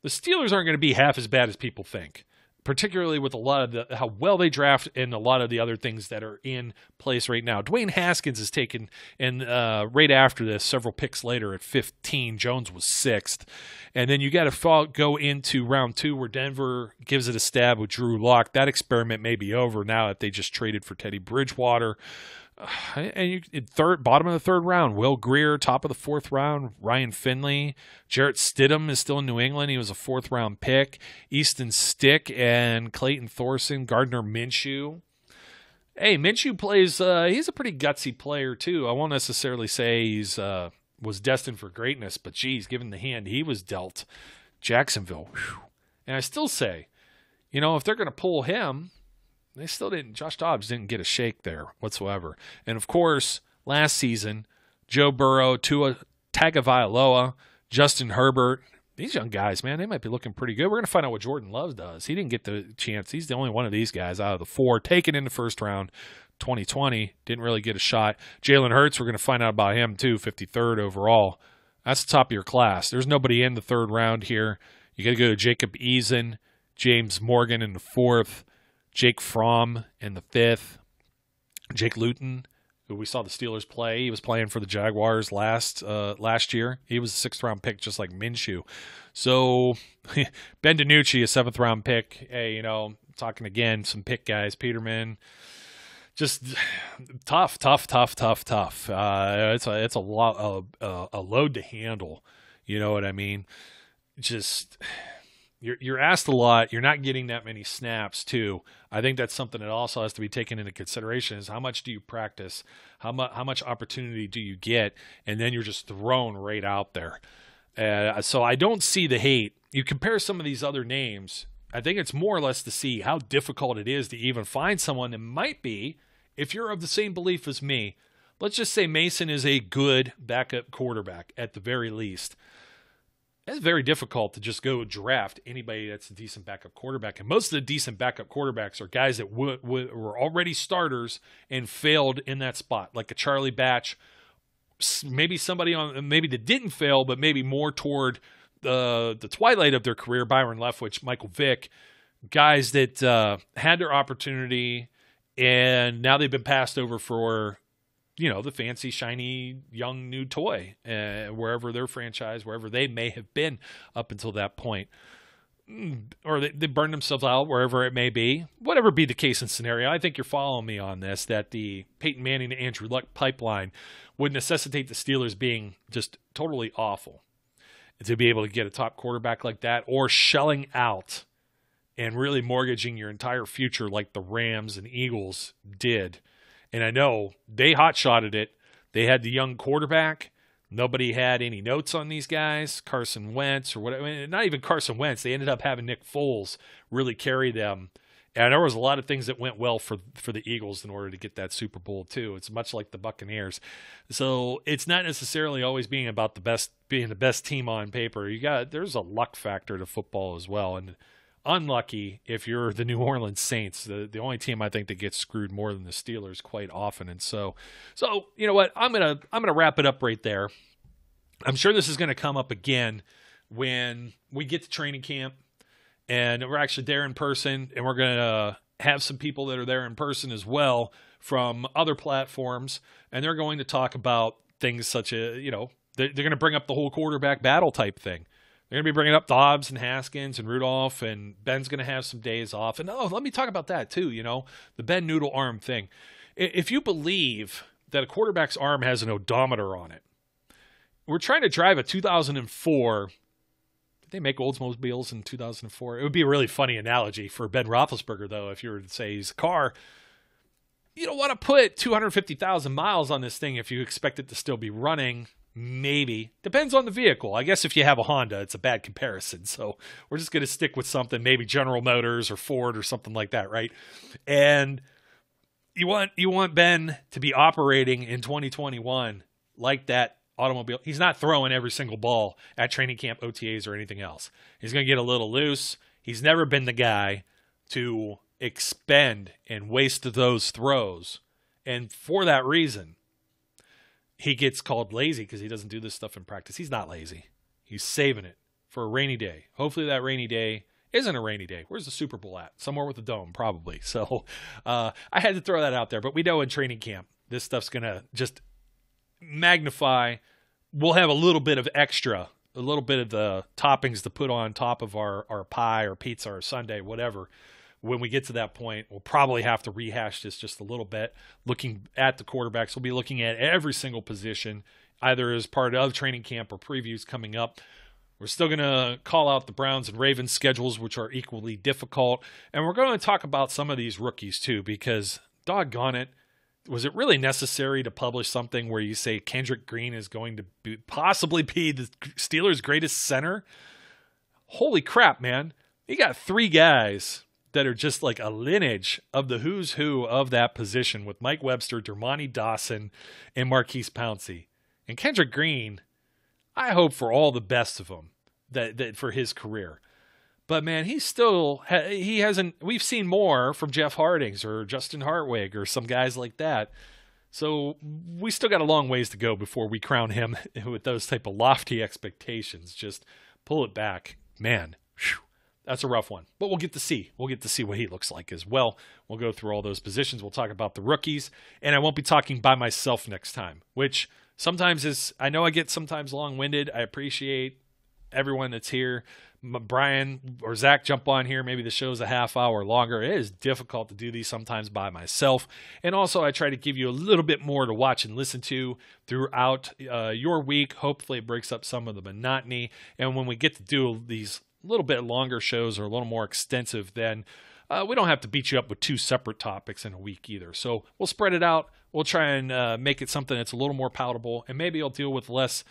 the Steelers aren't going to be half as bad as people think, particularly with a lot of how well they draft and a lot of the other things that are in place right now. Dwayne Haskins is taken, and right after this, several picks later at 15, Jones was 6th. And then you got to go into round 2 where Denver gives it a stab with Drew Lock. That experiment may be over now if they just traded for Teddy Bridgewater. And bottom of the 3rd round, Will Grier, top of the 4th round, Ryan Finley, Jarrett Stidham is still in New England. He was a 4th round pick. Easton Stick and Clayton Thorson, Gardner Minshew. Hey, Minshew plays. He's a pretty gutsy player too. I won't necessarily say he's was destined for greatness, but geez, given the hand he was dealt, Jacksonville. Whew. And I still say, if they're going to pull him, they still didn't. Josh Dobbs didn't get a shake there whatsoever. And of course, last season, Joe Burrow, Tua Tagovailoa, Justin Herbert. These young guys, man, they might be looking pretty good. We're going to find out what Jordan Love does. He didn't get the chance. He's the only one of these guys out of the 4 taken in the 1st round. 2020 didn't really get a shot. Jalen Hurts, we're going to find out about him too. 53rd overall. That's the top of your class. There's nobody in the 3rd round here. You got to go to Jacob Eason, James Morgan in the 4th. Jake Fromm in the 5th. Jake Luton, who we saw the Steelers play. He was playing for the Jaguars last year. He was a 6th round pick, just like Minshew. So Ben DiNucci, a 7th round pick. Hey, talking again, some pick guys. Peterman, just tough. It's a lot, a load to handle. You know what I mean? Just. You're asked a lot. You're not getting that many snaps, too. I think that's something that also has to be taken into consideration is how much do you practice? How much opportunity do you get? And then you're just thrown right out there. So I don't see the hate. You compare some of these other names, I think it's more or less to see how difficult it is to even find someone that might be, if you're of the same belief as me, let's just say Mason is a good backup quarterback at the very least. It's very difficult to just go draft anybody that's a decent backup quarterback. And most of the decent backup quarterbacks are guys that were already starters and failed in that spot, like a Charlie Batch, maybe somebody maybe that didn't fail, but maybe more toward the twilight of their career, Byron Leftwich, Michael Vick, guys that had their opportunity and now they've been passed over for the fancy, shiny, young, new toy, wherever their franchise, wherever they may have been up until that point. Or they burned themselves out, wherever it may be. Whatever be the case and scenario, I think you're following me on this, that the Peyton Manning to Andrew Luck pipeline would necessitate the Steelers being just totally awful to be able to get a top quarterback like that, or shelling out and really mortgaging your entire future like the Rams and Eagles did. And I know they hot-shotted it. They had the young quarterback. Nobody had any notes on these guys. Carson Wentz or whatever. Not even Carson Wentz. They ended up having Nick Foles really carry them. And there was a lot of things that went well for the Eagles in order to get that Super Bowl too. It's much like the Buccaneers. So it's not necessarily always being about being the best team on paper. There's a luck factor to football as well. And unlucky if you're the New Orleans Saints, the only team I think that gets screwed more than the Steelers quite often. And so you know what? I'm gonna wrap it up right there. I'm sure this is gonna come up again when we get to training camp, and we're actually there in person, and we're going to have some people that are there in person as well from other platforms, and they're going to talk about things such as, they're going to bring up the whole quarterback battle type thing. They're going to be bringing up Dobbs and Haskins and Rudolph, and Ben's going to have some days off. And let me talk about that too, the Ben noodle arm thing. If you believe that a quarterback's arm has an odometer on it, we're trying to drive a 2004. Did they make Oldsmobiles in 2004? It would be a really funny analogy for Ben Roethlisberger, though, if you were to say he's a car. You don't want to put 250,000 miles on this thing if you expect it to still be running. Maybe. Depends on the vehicle. I guess if you have a Honda, it's a bad comparison. So we're just going to stick with something, maybe General Motors or Ford or something like that, right? And you want Ben to be operating in 2021 like that automobile. He's not throwing every single ball at training camp, OTAs, or anything else. He's going to get a little loose. He's never been the guy to expend and waste those throws. And for that reason, he gets called lazy because he doesn't do this stuff in practice. He's not lazy. He's saving it for a rainy day. Hopefully that rainy day isn't a rainy day. Where's the Super Bowl at? Somewhere with a dome, probably. So I had to throw that out there. But we know in training camp, this stuff's going to just magnify. We'll have a little bit of extra, a little bit of the toppings to put on top of our pie or pizza or sundae, whatever. When we get to that point, we'll probably have to rehash this just a little bit. Looking at the quarterbacks, we'll be looking at every single position, either as part of training camp or previews coming up. We're still going to call out the Browns and Ravens schedules, which are equally difficult. And we're going to talk about some of these rookies too, because doggone it, was it really necessary to publish something where you say Kendrick Green is going to possibly be the Steelers' greatest center? Holy crap, man. You got three guys that are just like a lineage of the who's who of that position with Mike Webster, Dermontti Dawson, and Marquise Pouncey. And Kendrick Green, I hope for all the best of him that for his career. But man, he hasn't, we've seen more from Jeff Hardings or Justin Hartwig or some guys like that. So we still got a long ways to go before we crown him with those type of lofty expectations. Just pull it back. Man, whew. That's a rough one, but we'll get to see. We'll get to see what he looks like as well. We'll go through all those positions. We'll talk about the rookies, and I won't be talking by myself next time, which sometimes is, I know I get sometimes long-winded. I appreciate everyone that's here. Brian or Zach jump on here. Maybe the show's a half hour longer. It is difficult to do these sometimes by myself. And also I try to give you a little bit more to watch and listen to throughout your week. Hopefully it breaks up some of the monotony. And when we get to do these little bit longer shows or a little more extensive, then we don't have to beat you up with two separate topics in a week either. So we'll spread it out. We'll try and make it something that's a little more palatable, and maybe I'll deal with less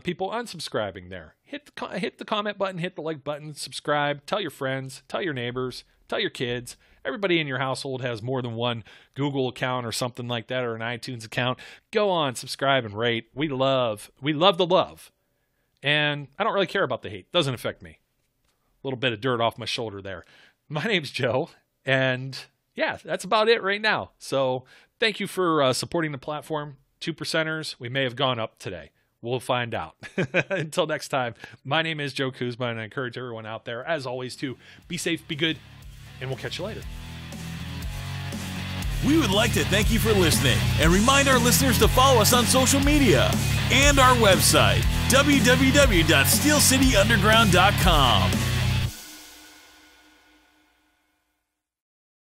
people unsubscribing there. Hit the comment button, hit the like button, subscribe, tell your friends, tell your neighbors, tell your kids. Everybody in your household has more than one Google account or something like that, or an iTunes account. Go on, subscribe and rate. We love the love. And I don't really care about the hate. Doesn't affect me. A little bit of dirt off my shoulder there. My name's Joe, and yeah, that's about it right now. So thank you for supporting the platform. 2%ers, we may have gone up today. We'll find out. Until next time, my name is Joe Kuzma, and I encourage everyone out there, as always, to be safe, be good, and we'll catch you later. We would like to thank you for listening and remind our listeners to follow us on social media and our website, www.steelcityunderground.com.